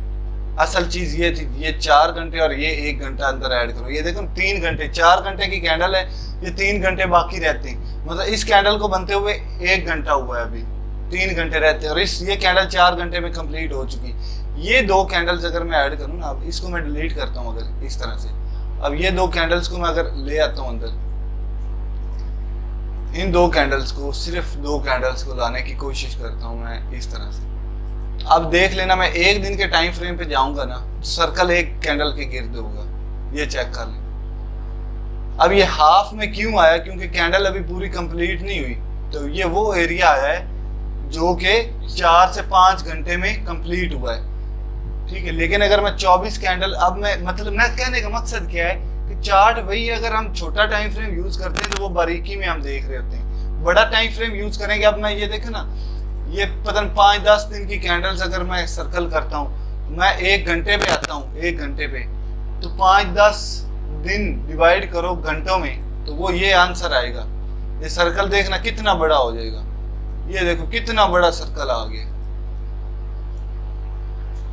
असल चीज ये थी, ये 4 घंटे और ये 1 घंटा अंदर ऐड करो, ये देखो 3 घंटे, 4 घंटे की कैंडल है, ये 3 घंटे बाकी रहते हैं, मतलब इस कैंडल को बनते हुए 1 घंटा हुआ है, अभी 3 घंटे रहते हैं, और ये कैंडल 4 घंटे में कंप्लीट हो चुकी। ये 2 कैंडल्स अगर मैं ऐड करूँ ना, अब इसको मैं डिलीट करता हूँ अगर इस तरह से, अब ये 2 कैंडल्स को मैं अगर ले आता हूँ अंदर, इन 2 कैंडल्स को, सिर्फ 2 कैंडल्स को लाने की कोशिश करता हूँ मैं इस तरह से। अब देख लेना, मैं 1 दिन के टाइम फ्रेम पे जाऊंगा ना, सर्कल 1 कैंडल के गिर्द होगा, ये चेक कर लें। अब ये हाफ में क्यों आया, क्योंकि कैंडल अभी पूरी कंप्लीट नहीं हुई, तो ये वो एरिया आया है जो कि 4 से 5 घंटे में कंप्लीट हुआ है, ठीक है। लेकिन अगर मैं 24 कैंडल, अब मैं मतलब मैं कहने का मकसद क्या है कि चार्ट वही, अगर हम छोटा टाइम फ्रेम यूज करते हैं तो वो बारीकी में हम देख रहे होते हैं, बड़ा टाइम फ्रेम यूज करेंगे। अब मैं ये देखो ना, ये पता नहीं 5-10 दिन की कैंडल्स अगर मैं सर्कल करता हूँ, मैं 1 घंटे पे आता हूँ, 1 घंटे पे, तो 5-10 दिन डिवाइड करो घंटों में, तो वो ये आंसर आएगा। ये सर्कल देखना कितना बड़ा हो जाएगा, ये देखो कितना बड़ा सर्कल आ गया,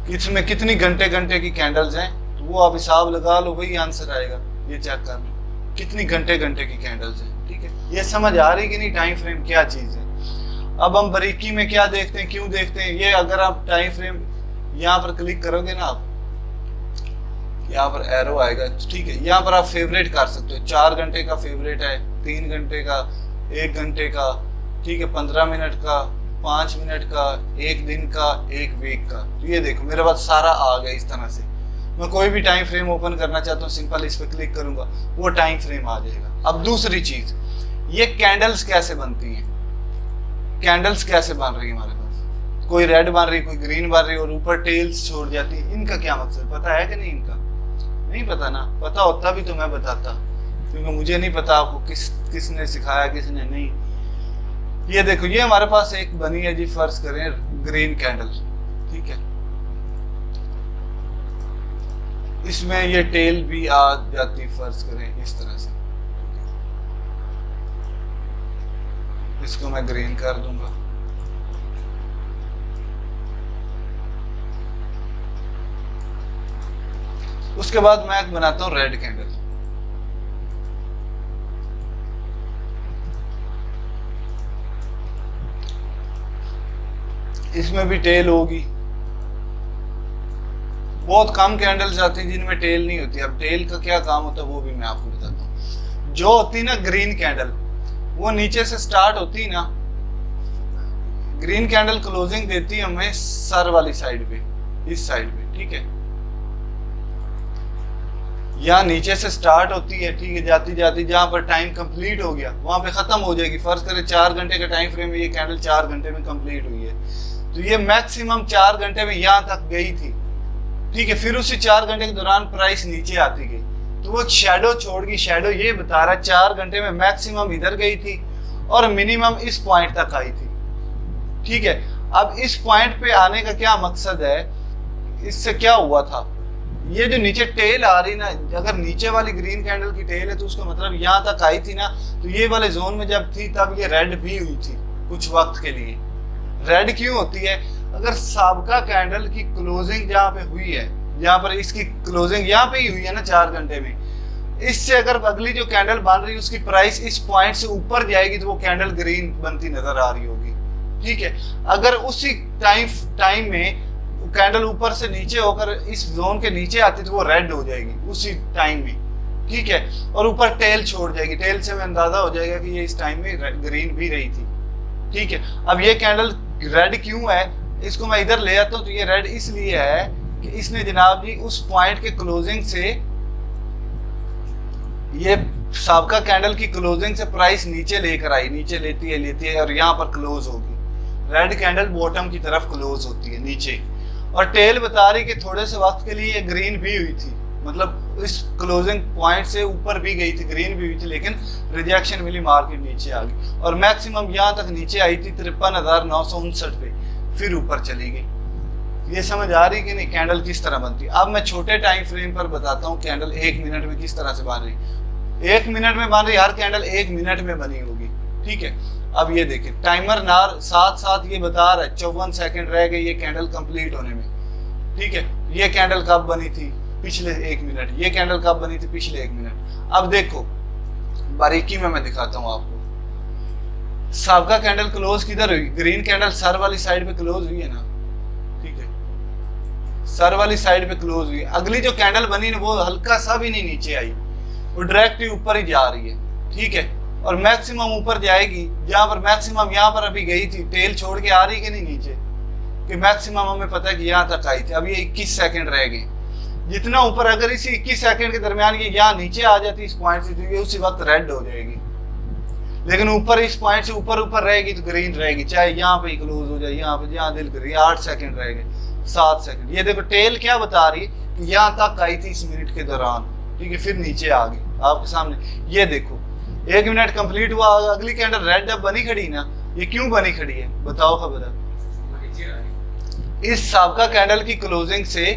इसमें कितनी घंटे की कैंडल्स हैं, तो वो आप हिसाब लगा लो, वही आंसर आएगा। ये चेक कर लो कितनी घंटे की कैंडल्स हैं, ठीक है। ये समझ आ रही कि नहीं टाइम फ्रेम क्या चीज है। अब हम बारीकी में क्या देखते हैं, क्यों देखते हैं, ये अगर आप टाइम फ्रेम यहाँ पर क्लिक करोगे ना, आप यहाँ पर एरो आएगा, ठीक है, यहाँ पर आप फेवरेट कर सकते हो। 4 घंटे का फेवरेट है, 3 घंटे का, 1 घंटे का, ठीक है, 15 मिनट का, 5 मिनट का, 1 दिन का, 1 वीक का। तो ये देखो मेरे पास सारा आ गया इस तरह से। मैं कोई भी टाइम फ्रेम ओपन करना चाहता हूँ, सिंपल इस पर क्लिक करूंगा, वो टाइम फ्रेम आ जाएगा। अब दूसरी चीज, ये कैंडल्स कैसे बनती हैं, कैंडल्स कैसे बन रही है हमारे पास, कोई रेड बन रही, कोई ग्रीन बन रही और ऊपर टेल्स छोड़ जाती है, इनका क्या मकसद पता है कि नहीं, इनका नहीं पता ना, पता होता भी तो मैं बताता, क्योंकि मुझे नहीं पता आपको किसने सिखाया किसने नहीं। ये देखो, ये हमारे पास एक बनी है जी, फर्ज करें ग्रीन कैंडल, ठीक है, इसमें ये टेल भी आ जाती, फर्ज करें इस तरह से, इसको मैं ग्रीन कर दूंगा। उसके बाद मैं बनाता हूं रेड कैंडल, इसमें भी टेल होगी। बहुत कम कैंडल्स आती हैं जिनमें टेल नहीं होती। अब टेल का क्या काम होता है वो भी मैं आपको बताता हूँ। जो होती ना ग्रीन कैंडल, वो नीचे से स्टार्ट होती ना, ग्रीन कैंडल क्लोजिंग देती है हमें सर वाली साइड पे, इस साइड पे, ठीक है, यहाँ नीचे से स्टार्ट होती है, ठीक है, जाती जाती जहां पर टाइम कंप्लीट हो गया वहां पे खत्म हो जाएगी। फर्ज करें 4 घंटे का टाइम फ्रेम में ये कैंडल 4 घंटे में कंप्लीट हुई है, तो ये मैक्सिमम 4 घंटे में यहाँ तक गई थी, ठीक है। फिर उसी 4 घंटे के दौरान प्राइस नीचे आती गई, तो वो शैडो छोड़ गई। शैडो ये बता रहा है 4 घंटे में मैक्सिमम इधर गई थी और मिनिमम इस पॉइंट तक आई थी, ठीक है। अब इस पॉइंट पे आने का क्या मकसद है, इससे क्या हुआ था, ये जो नीचे टेल आ रही ना, अगर नीचे वाली ग्रीन कैंडल की टेल है तो उसका मतलब यहाँ तक आई थी ना, तो ये वाले जोन में जब थी तब ये रेड भी हुई थी कुछ वक्त के लिए। रेड क्यों होती है, अगर साबका कैंडल की क्लोजिंग जहाँ पे हुई है, यहाँ पर इसकी क्लोजिंग यहाँ पे ही हुई है ना 4 घंटे में, इससे अगर अगली जो कैंडल बन रही है उसकी प्राइस इस पॉइंट से ऊपर जाएगी तो वो कैंडल ग्रीन बनती नजर आ रही होगी, ठीक है। अगर उसी टाइम में कैंडल ऊपर से नीचे होकर इस जोन के नीचे आती तो वो रेड हो जाएगी उसी टाइम में, ठीक है, और ऊपर टेल छोड़ जाएगी। टेल से हमें अंदाजा हो जाएगा कि ये इस टाइम में ग्रीन भी रही थी, ठीक है। अब ये कैंडल रेड क्यों है, इसको मैं इधर ले आता हूँ, तो ये रेड इसलिए है कि इसने जनाब जी उस पॉइंट के क्लोजिंग से ये साबका कैंडल की क्लोजिंग से प्राइस नीचे लेकर आई, नीचे लेती है और यहाँ पर क्लोज होगी। रेड कैंडल बॉटम की तरफ क्लोज होती है नीचे, और टेल बता रही कि थोड़े से वक्त के लिए ये ग्रीन भी हुई थी, मतलब इस क्लोजिंग पॉइंट से ऊपर भी गई थी, ग्रीन भी हुई थी, लेकिन रिजेक्शन मिली, मार्केट नीचे आ गई और मैक्सिमम यहाँ तक नीचे आई थी 53,959 पे, फिर ऊपर चली गई। ये समझ आ रही कि नहीं कैंडल किस तरह बनती है। अब मैं छोटे टाइम फ्रेम पर बताता हूँ कैंडल 1 मिनट में किस तरह से बन रही। 1 मिनट में बन रही, हर कैंडल 1 मिनट में बनी होगी, ठीक है। अब ये देखें टाइमर नार साथ साथ ये बता रहा है 54 सेकंड रह गए ये कैंडल कंप्लीट होने में, ठीक है। ये कैंडल कब बनी थी? पिछले 1 मिनट। ये कैंडल कब बनी थी? पिछले 1 मिनट। अब देखो बारीकी में मैं दिखाता हूँ आपको। साबका कैंडल क्लोज किधर हुई? ग्रीन कैंडल सर वाली साइड पे क्लोज हुई है ना, ठीक है, सर वाली साइड पे क्लोज हुई। अगली जो कैंडल बनी ना वो हल्का सा भी नहीं नीचे आई, वो डायरेक्ट ही ऊपर ही जा रही है, ठीक है। और मैक्सिमम ऊपर जाएगी, जहां पर मैक्सिमम यहाँ पर अभी गई थी, टेल छोड़ के आ रही कि नहीं नीचे, कि मैक्सिमम हमें पता है कि यहाँ तक आई थी। अब ये 21 सेकंड रह गए, जितना ऊपर, अगर इसी 21 सेकंड के दरमियान ये यहाँ नीचे आ जाती इस पॉइंट से, तो ये उसी वक्त रेड हो जाएगी। लेकिन ऊपर इस पॉइंट से ऊपर रहेगी तो ग्रीन रहेगी, चाहे यहाँ पे क्लोज हो जाए, यहाँ पे जहाँ दिल करे। 8 सेकंड रह गए, 7 सेकंड। ये देखो टेल क्या बता रही है कि यहाँ तक आई थी इस मिनट के दौरान, ठीक है, फिर नीचे आ गई आपके सामने। ये देखो 1 मिनट कंप्लीट हुआ, अगली कैंडल रेड अब बनी खड़ी ना, ये क्यों बनी खड़ी है बताओ खबर? इस साबका कैंडल की क्लोजिंग से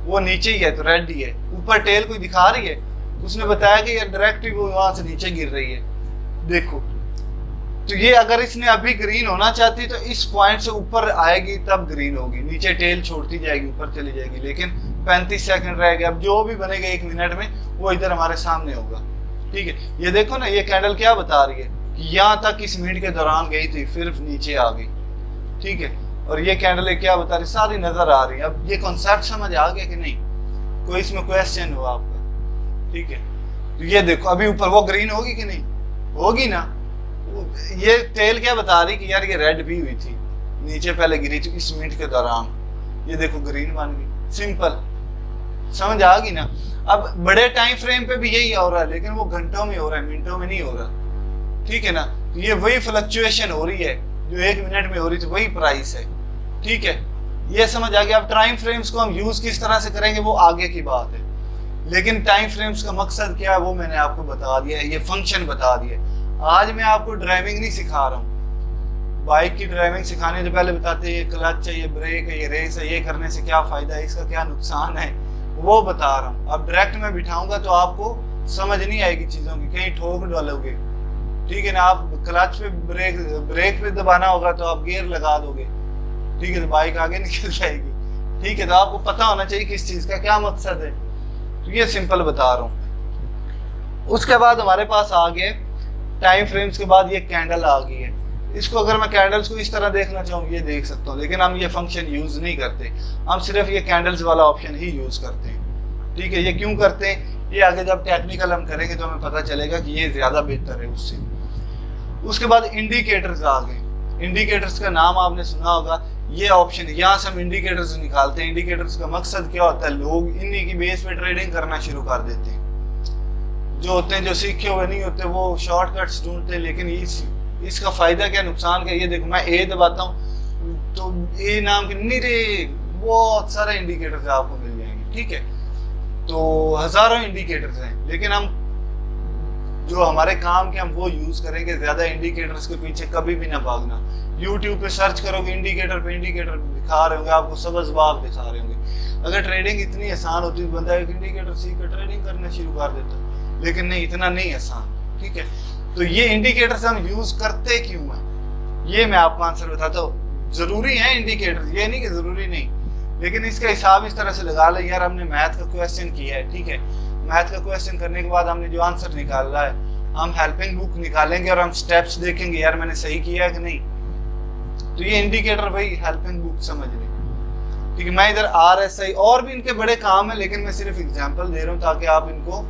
वो नीचे ही है तो रेड ही है। ऊपर टेल कोई दिखा रही है, उसने बताया कि ये डायरेक्ट वो वहां से नीचे गिर रही है, देखो। तो ये अगर इसने अभी ग्रीन होना चाहती तो इस पॉइंट से ऊपर आएगी तब ग्रीन होगी, नीचे टेल छोड़ती जाएगी, ऊपर चली जाएगी। लेकिन 35 सेकंड रह गए, अब जो भी बनेगा 1 मिनट में वो इधर हमारे सामने होगा, ठीक है। ये देखो ना ये कैंडल क्या बता रही है कि यहाँ तक इस मिनट के दौरान गई थी, फिर नीचे आ गई, ठीक है। और ये कैंडल क्या बता रही, सारी नजर आ रही है। अब ये कॉन्सेप्ट समझ आ गया कि नहीं? कोई इसमें क्वेश्चन हुआ आपका? ठीक है, तो ये देखो अभी ऊपर वो ग्रीन होगी कि नहीं होगी ना। ये टेल क्या बता रही कि यार ये रेड भी हुई थी, नीचे पहले गिरी थी इस मिनट के दौरान, ये देखो ग्रीन बन गई। सिंपल, समझ आ गई ना। अब बड़े टाइम फ्रेम पे भी यही हो रहा है, लेकिन वो घंटों में हो रहा है, मिनटों में नहीं हो रहा, ठीक है ना। तो ये वही फ्लक्चुएशन हो रही है जो 1 मिनट में हो रही थी, वही प्राइस है, ठीक है। ये समझ आ गया। अब टाइम फ्रेम्स को हम यूज किस तरह से करेंगे वो आगे की बात है, लेकिन टाइम फ्रेम्स का मकसद क्या है वो मैंने आपको बता दिया है, ये फंक्शन बता दिया। आज मैं आपको ड्राइविंग नहीं सिखा रहा हूँ, बाइक की ड्राइविंग सिखाने से पहले बताते हैं ये क्लच है, ये ब्रेक है, ये रेस है, ये करने से क्या फायदा है, इसका क्या नुकसान है, वो बता रहा हूँ। अब डायरेक्ट में बिठाऊंगा तो आपको समझ नहीं आएगी चीजों की, कहीं ठोक डालोगे, ठीक है ना। आप क्लच पे ब्रेक पे दबाना होगा तो आप गियर लगा दोगे, ठीक है, तो बाइक आगे निकल जाएगी, ठीक है। तो आपको पता होना चाहिए किस चीज का क्या मकसद है, तो ये सिंपल बता रहा हूँ। उसके बाद हमारे पास आ गए टाइम फ्रेम्स के बाद ये कैंडल आ गई है। इसको अगर मैं कैंडल्स को इस तरह देखना चाहूँ ये देख सकता हूँ, लेकिन हम ये फंक्शन यूज नहीं करते, हम सिर्फ ये कैंडल्स वाला ऑप्शन ही यूज करते हैं, ठीक है। ये क्यों करते हैं ये आगे जब टेक्निकल हम करेंगे तो हमें पता चलेगा कि ये ज्यादा बेहतर है उससे। उसके बाद इंडिकेटर्स आ गए। इंडिकेटर्स का नाम आपने सुना होगा, ये ऑप्शन यहाँ से हम इंडिकेटर्स निकालते हैं। इंडिकेटर्स का मकसद क्या होता है, लोग इन्हीं की बेस पे ट्रेडिंग करना शुरू कर देते हैं। जो होते हैं जो सीखे हुए नहीं होते वो शॉर्टकट्स ढूंढते हैं, लेकिन इसका फायदा क्या नुकसान क्या। ये देखो मैं ए दबाता हूँ तो ए नाम के निरे बहुत सारे इंडिकेटर्स आपको मिल जाएंगे, ठीक है। तो हजारों इंडिकेटर्स हैं, लेकिन हम जो हमारे काम के हम वो यूज करेंगे। ज्यादा इंडिकेटर्स के पीछे कभी भी ना भागना। यूट्यूब पे सर्च करोगे इंडिकेटर पे इंडिकेटर दिखा रहे होंगे आपको, सबज बाग दिखा रहे होंगे। अगर ट्रेडिंग इतनी आसान होती तो बंदा एक इंडिकेटर सीख कर ट्रेडिंग करना शुरू कर देता, लेकिन नहीं, इतना नहीं आसान, ठीक है। तो ये इंडिकेटर्स हम यूज करते क्यों हैं ये मैं आपको आंसर बताता हूँ। जरूरी है इंडिकेटर्स, ये नहीं कि जरूरी नहीं, लेकिन इसका हिसाब इस तरह से लगा ले यार हमने मैथ का क्वेश्चन किया है, ठीक है। मैथ का क्वेश्चन करने के बाद हमने जो आंसर निकाला है, हम हेल्पिंग बुक निकालेंगे और हम स्टेप्स देखेंगे यार मैंने सही किया है कि नहीं। तो ये इंडिकेटर भाई हेल्पिंग बुक समझ लें, ठीक है। मैं इधर RSI और भी इनके बड़े काम है, लेकिन मैं सिर्फ एग्जांपल दे रहा हूँ ताकि आप इनको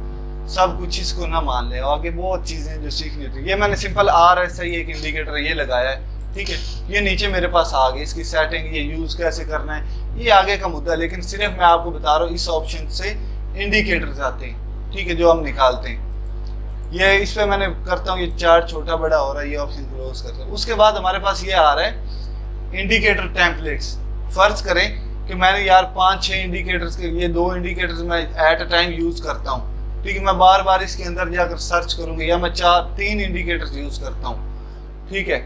सब कुछ इसको ना मान ले, आगे बहुत चीजें जो सीखनी होती है। ये मैंने सिंपल RSI एक इंडिकेटर ये लगाया है, ठीक है। ये नीचे मेरे पास आ गई, इसकी सेटिंग, ये यूज कैसे करना है ये आगे का मुद्दा है, लेकिन सिर्फ मैं आपको बता रहा हूँ इस ऑप्शन से इंडिकेटर्स आते हैं, ठीक है, जो हम निकालते हैं। ये इस पे मैंने करता हूँ, ये चार्ट छोटा बड़ा हो रहा है, ये ऑप्शन क्लोज करता हूँ। उसके बाद हमारे पास ये आ रहा है इंडिकेटर टेम्पलेट्स। फर्ज करें कि मैंने यार 5-6 इंडिकेटर्स के, ये 2 इंडिकेटर्स मैं एट अ टाइम यूज करता हूँ, ठीक है। मैं बार बार इसके अंदर जाकर सर्च करूंगा, या मैं 3 इंडिकेटर्स यूज करता हूँ, ठीक है।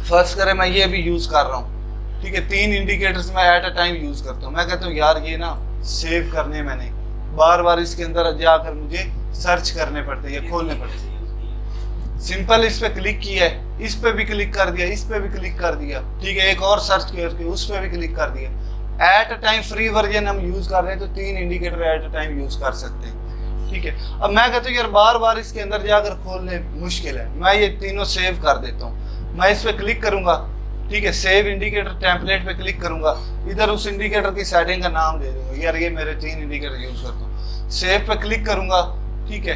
फर्ज करें मैं ये भी यूज कर रहा हूँ, ठीक है। 3 इंडिकेटर्स मैं एट अ टाइम यूज करता हूँ। मैं कहता हूँ यार ये ना सेव करने मैंने बार बार इसके अंदर जाकर मुझे सर्च करने पड़ते हैं या खोलने पड़ते हैं। सिंपल इस पे क्लिक किया है, इस पे भी क्लिक कर दिया, इस पे भी क्लिक कर दिया, ठीक है। एक और सर्च किया, उस पे भी क्लिक कर दिया। At a time free version हम यूज कर रहे हैं तो 3 indicator at a time use कर सकते हैं, ठीक है। अब मैं कहता हूँ यार बार बार इसके अंदर जाकर खोलने मुश्किल है, मैं ये तीनों सेव कर देता हूँ। मैं इस पे क्लिक करूंगा, ठीक है। सेव इंडिकेटर टेम्पलेट पे क्लिक करूंगा, इधर उस इंडिकेटर की सेटिंग का नाम दे दूंगा, यार ये मेरे 3 इंडिकेटर यूज करता हूँ। सेव पे क्लिक करूंगा, ठीक है,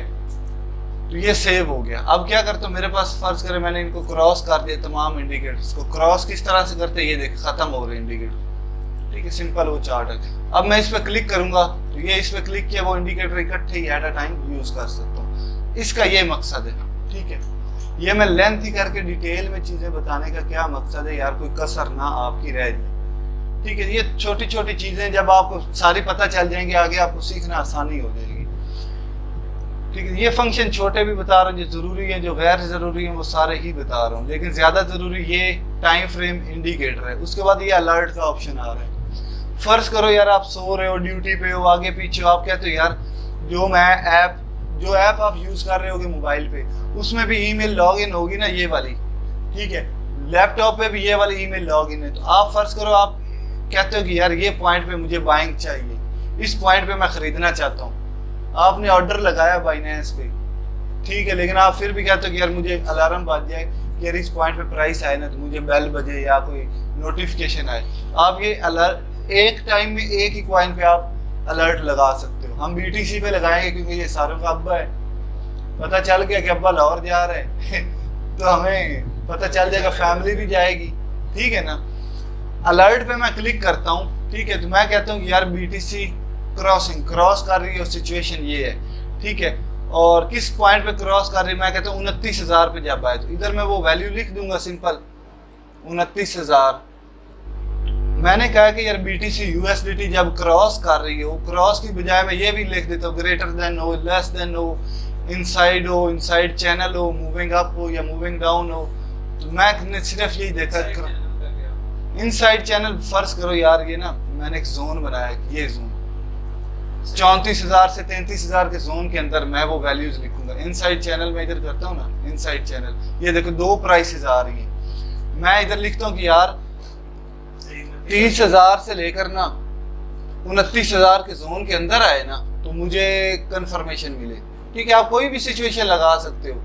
तो ये सेव हो गया। अब क्या करता हूँ, मेरे पास फर्ज करें मैंने इनको क्रॉस कर दिया, तमाम इंडिकेटर्स को क्रॉस किस तरह से करते हैं ये देख खत्म हो रहे इंडिकेटर, ठीक है। सिंपल वो चार्ट है। अब मैं इस पे क्लिक करूंगा, तो ये इस पे क्लिक किया, वो इंडिकेटर इकट्ठे ही एट अ टाइम यूज कर सकता हूँ। इसका ये मकसद है, ठीक है। ये मैं लेंथ ही करके डिटेल में चीजें बताने का क्या मकसद है यार, कोई कसर ना आपकी रह जाए, ठीक है। ये छोटी छोटी चीजें जब आपको सारी पता चल जाएंगे, आगे आपको सीखना आसानी हो जाएगी, ठीक है। ये फंक्शन छोटे भी बता रहा हूँ, जो जरूरी है, जो गैर जरूरी है वो सारे ही बता रहा हूँ, लेकिन ज्यादा जरूरी ये टाइम फ्रेम इंडिकेटर है। उसके बाद ये अलर्ट का ऑप्शन आ रहा है। फर्ज करो यार आप सो रहे हो, ड्यूटी पे हो, आगे पीछे हो, आप कहते हो यार जो ऐप आप यूज कर रहे होगे मोबाइल पे, उसमें भी ईमेल लॉगिन होगी ना ये वाली, ठीक है। लैपटॉप पे भी ये वाली ईमेल लॉगिन है। तो आप फर्ज करो आप कहते हो कि यार ये पॉइंट पे मुझे बाइंग चाहिए, इस पॉइंट पे मैं खरीदना चाहता हूँ। आपने ऑर्डर लगाया बाइनेंस पे, ठीक है, लेकिन आप फिर भी कहते हो कि यार मुझे अलार्म बज जाए कि यार इस पॉइंट पे प्राइस आए ना, तो मुझे बेल बजे या कोई नोटिफिकेशन आए। आप ये अलर्ट एक टाइम में एक ही कॉइन पे आप अलर्ट लगा सकते हो। हम BTC पे लगाएंगे क्योंकि ये सारों का अब्बा है, पता चल गया कि अब्बा लाहौर जा रहे हैं तो हमें पता चल जाएगा, फैमिली भी जाएगी, ठीक है ना। अलर्ट पे मैं क्लिक करता हूँ, ठीक है, तो मैं कहता हूँ यार BTC क्रॉस कर रही है, सिचुएशन ये है, ठीक है। और किस पॉइंट पे क्रॉस कर रही है, मैं कहता हूँ 29,000 पे जब आए, तो इधर मैं वो वैल्यू लिख दूंगा सिंपल 29,000। मैंने कहा कि यार BTC USDT जब क्रॉस कर रही हो, क्रॉस की बजाय मैं ये भी लिख देता हूँ ग्रेटर देन हो, लेस देन हो, इनसाइड चैनल हो, मूविंग अप हो या मूविंग डाउन हो। तो मैं सिर्फ यही देखा इनसाइड चैनल। फर्ज करो यार ये ना मैंने एक जोन बनाया, ये जोन 34,000 से 33,000 के जोन के अंदर मैं वो वैल्यूज लिखूंगा। इनसाइड चैनल में इधर करता हूँ ना, इनसाइड चैनल, ये देखो 2 प्राइसेस आ रही हैं। मैं इधर लिखता हूँ कि यार 30,000 से लेकर ना 29,000 के जोन के अंदर आए ना तो मुझे कंफर्मेशन मिले, ठीक है। आप कोई भी सिचुएशन लगा सकते हो,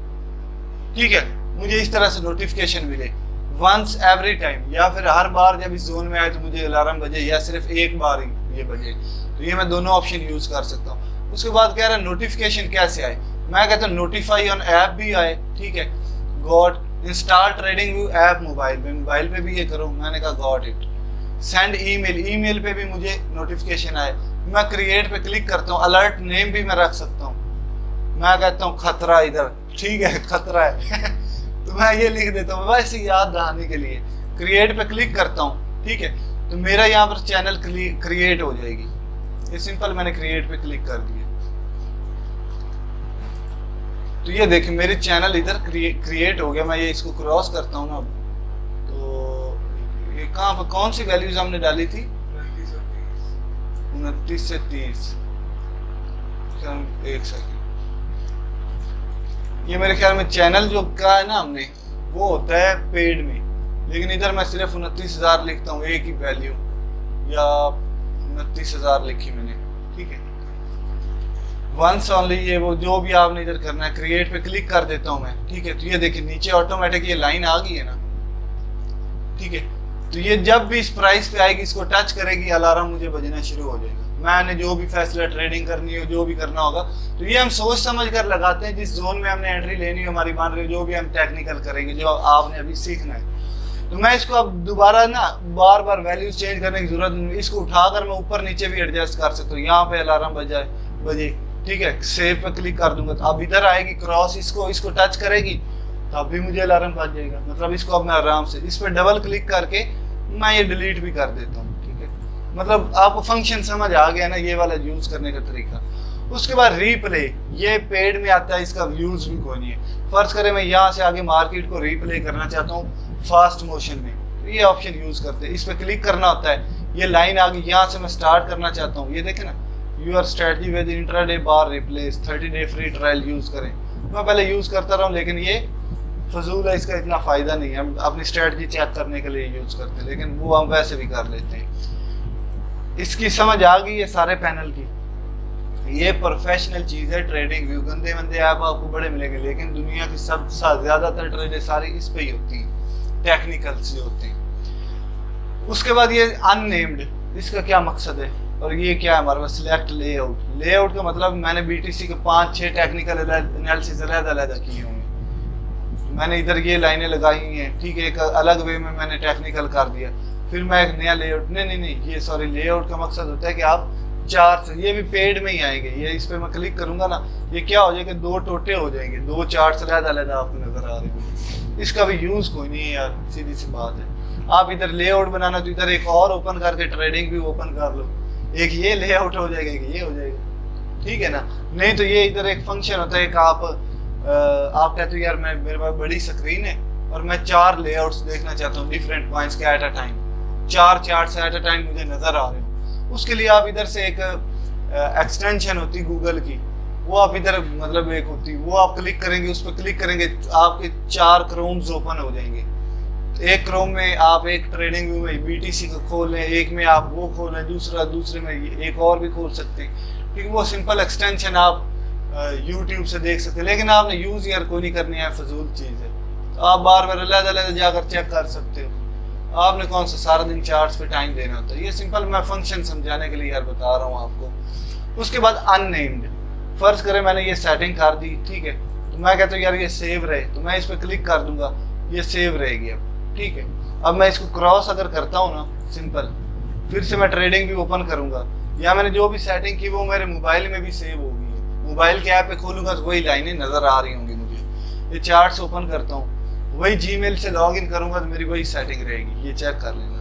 ठीक है। मुझे इस तरह से नोटिफिकेशन मिले वंस एवरी टाइम, या फिर हर बार जब इस जोन में आए तो मुझे अलार्म बजे, या सिर्फ एक बार ही ये बजे। तो ये मैं दोनों ऑप्शन यूज कर सकता हूँ। उसके बाद कह रहा है नोटिफिकेशन कैसे आए, मैं कहता हूँ नोटिफाई ऑन ऐप भी आए, ठीक है। Got install trading view app mobile पे भी ये करो, मैंने कहा गॉट इट। सेंड ईमेल पे भी मुझे नोटिफिकेशन आए, मैं क्रिएट पे क्लिक करता हूँ। अलर्ट नेम भी मैं रख सकता हूँ, मैं कहता हूँ खतरा इधर, ठीक है, खतरा है तो मैं ये लिख देता हूँ वैसे याद रखने के लिए। क्रिएट पे क्लिक करता हूँ, ठीक है, तो मेरा यहाँ पर चैनल क्रिएट हो जाएगी। ये सिंपल मैंने क्रिएट पे क्लिक कर दिया, तो ये देखिए मेरे चैनल इधर क्रिएट हो गया। मैं ये इसको क्रॉस करता हूँ ना, तो ये कहाँ पर कौन सी वैल्यूज हमने डाली थी, 29 से 30। एक सेकंड, ये मेरे ख्याल में चैनल जो का है ना हमने, वो होता है पेड में, लेकिन इधर मैं सिर्फ 29,000 लिखता हूँ, एक ही वैल्यू, या 29,000 लिखी मैंने, ठीक है। वंस ओनली, ये वो जो भी आपने इधर करना है। क्रिएट पे क्लिक कर देता हूँ मैं, ठीक है। तो ये देखिए नीचे ऑटोमेटिक ये लाइन आ गई है ना, ठीक है। तो ये जब भी इस प्राइस पे आएगी, इसको टच करेगी, अलार्म मुझे बजना शुरू हो जाएगा। मैंने जो भी फैसला ट्रेडिंग करनी हो, जो भी करना होगा, तो ये हम सोच समझ कर लगाते हैं। जिस जोन में हमने एंट्री लेनी हो, हमारी मान रही जो भी हम टेक्निकल करेंगे, जो आपने अभी सीखना है, तो मैं इसको अब दोबारा ना बार बार वैल्यूज चेंज करने की जरूरत नहीं। इसको उठाकर मैं ऊपर नीचे भी एडजस्ट कर सकता हूँ। यहाँ पे अलार्म बजे, ठीक है, सेव पे क्लिक कर दूंगा तो अब इधर आएगी क्रॉस, इसको टच करेगी तो अब भी मुझे अलार्म बज जाएगा। मतलब इसको अब मैं आराम से इस पर डबल क्लिक करके मैं ये डिलीट भी कर देता हूँ। ठीक है, मतलब आपको फंक्शन समझ आ गया ना, ये वाला यूज करने का तरीका। उसके बाद रीप्ले, ये पेड में आता है, इसका यूज भी कोई नहीं है। फर्ज करें मैं यहाँ से आगे मार्केट को रीप्ले करना चाहता हूँ फास्ट मोशन में, तो ये ऑप्शन यूज करते हैं, इस पर क्लिक करना होता है। ये लाइन आ गई, यहाँ से मैं स्टार्ट करना चाहता हूँ, ये देखे ना, your strategy with intraday bar replace 30 day free trial use करें। मैं पहले यूज करता रहा हूँ लेकिन ये फजूल है, इसका इतना फायदा नहीं है। हम अपनी स्ट्रेटजी चेक करने के लिए यूज करते हैं, लेकिन वो हम वैसे भी कर लेते हैं। इसकी समझ आ गई है सारे पैनल की। ये प्रोफेशनल चीज है ट्रेडिंग व्यू। गंदे मंदे ऐप आपको बड़े मिलेंगे, लेकिन दुनिया की सबसे ज्यादातर ट्रेडें सारी इस पे ही होती हैं, टेक्निकल से होते हैं। उसके बाद ये अननेम्ड, इसका क्या मकसद है और ये क्या है हमारे पास? Select layout. लेआउट का मतलब मैंने बीटीसी के 5-6 टेक्निकल एनालिसिस अलग-अलग किए होंगे। मैंने इधर ये लाइनें लगाई हैं, ठीक है, एक अलग वे में मैंने टेक्निकल कर दिया, फिर मैं एक नया लेआउट, नहीं, ये सॉरी, लेआउट का मकसद होता है कि आप चार्ट, ये भी पेड में ही आएंगे। ये इस पे मैं क्लिक करूंगा ना, ये क्या हो जाएगा, 2 टोटे हो जाएंगे, 2 चार्ट्स अलग-अलग आपको नजर आ रहे हैं। इसका भी यूज कोई नहीं है यार, सीधी सी बात है। आप इधर लेआउट बनाना तो इधर एक और ओपन करके ट्रेडिंग भी ओपन कर लो, एक ये लेआउट हो जाएगा, ये हो जाएगा, ठीक है ना। नहीं तो ये इधर एक फंक्शन होता है कि आप कहते हो यार मेरे पास बड़ी स्क्रीन है और मैं 4 लेआउट्स देखना चाहता हूँ डिफरेंट पॉइंट्स के at a time, 4 charts at a time मुझे नजर आ रहे हो। उसके लिए आप इधर से एक एक्सटेंशन होती गूगल की, वो आप इधर मतलब एक होती, वो आप क्लिक करेंगे, उस पर क्लिक करेंगे आपके 4 क्रोम्स ओपन हो जाएंगे। एक क्रोम में आप एक ट्रेडिंग व्यू में बीटीसी को खोल लें, एक में आप वो खोल लें, दूसरे में एक और भी खोल सकते हैं, क्योंकि वो सिंपल एक्सटेंशन आप यूट्यूब से देख सकते हैं। लेकिन आपने यूज यार कोई नहीं करनी है, फजूल चीज़ है, तो आप बार बार अलग-अलग जाकर चेक कर सकते हो। आपने कौन सा सारा दिन चार्ट्स पे टाइम देना होता है। ये सिंपल मैं फंक्शन समझाने के लिए यार बता रहा हूँ आपको। उसके बाद अननेम्ड, फर्ज करें मैंने ये सेटिंग कर दी, ठीक है, तो मैं कहता हूँ यार ये सेव रहे, तो मैं इस पर क्लिक कर दूंगा, ये सेव रहेगी अब, ठीक है। अब मैं इसको क्रॉस अगर करता हूँ ना, सिंपल, फिर से मैं ट्रेडिंग भी ओपन करूंगा, या मैंने जो भी सेटिंग की वो मेरे मोबाइल में भी सेव होगी। मोबाइल के ऐप पे खोलूंगा तो वही लाइनें नजर आ रही होंगी मुझे। ये चार्ट्स ओपन करता हूँ, वही जीमेल से लॉग इन करूंगा तो मेरी वही सेटिंग रहेगी, ये चेक कर लेना।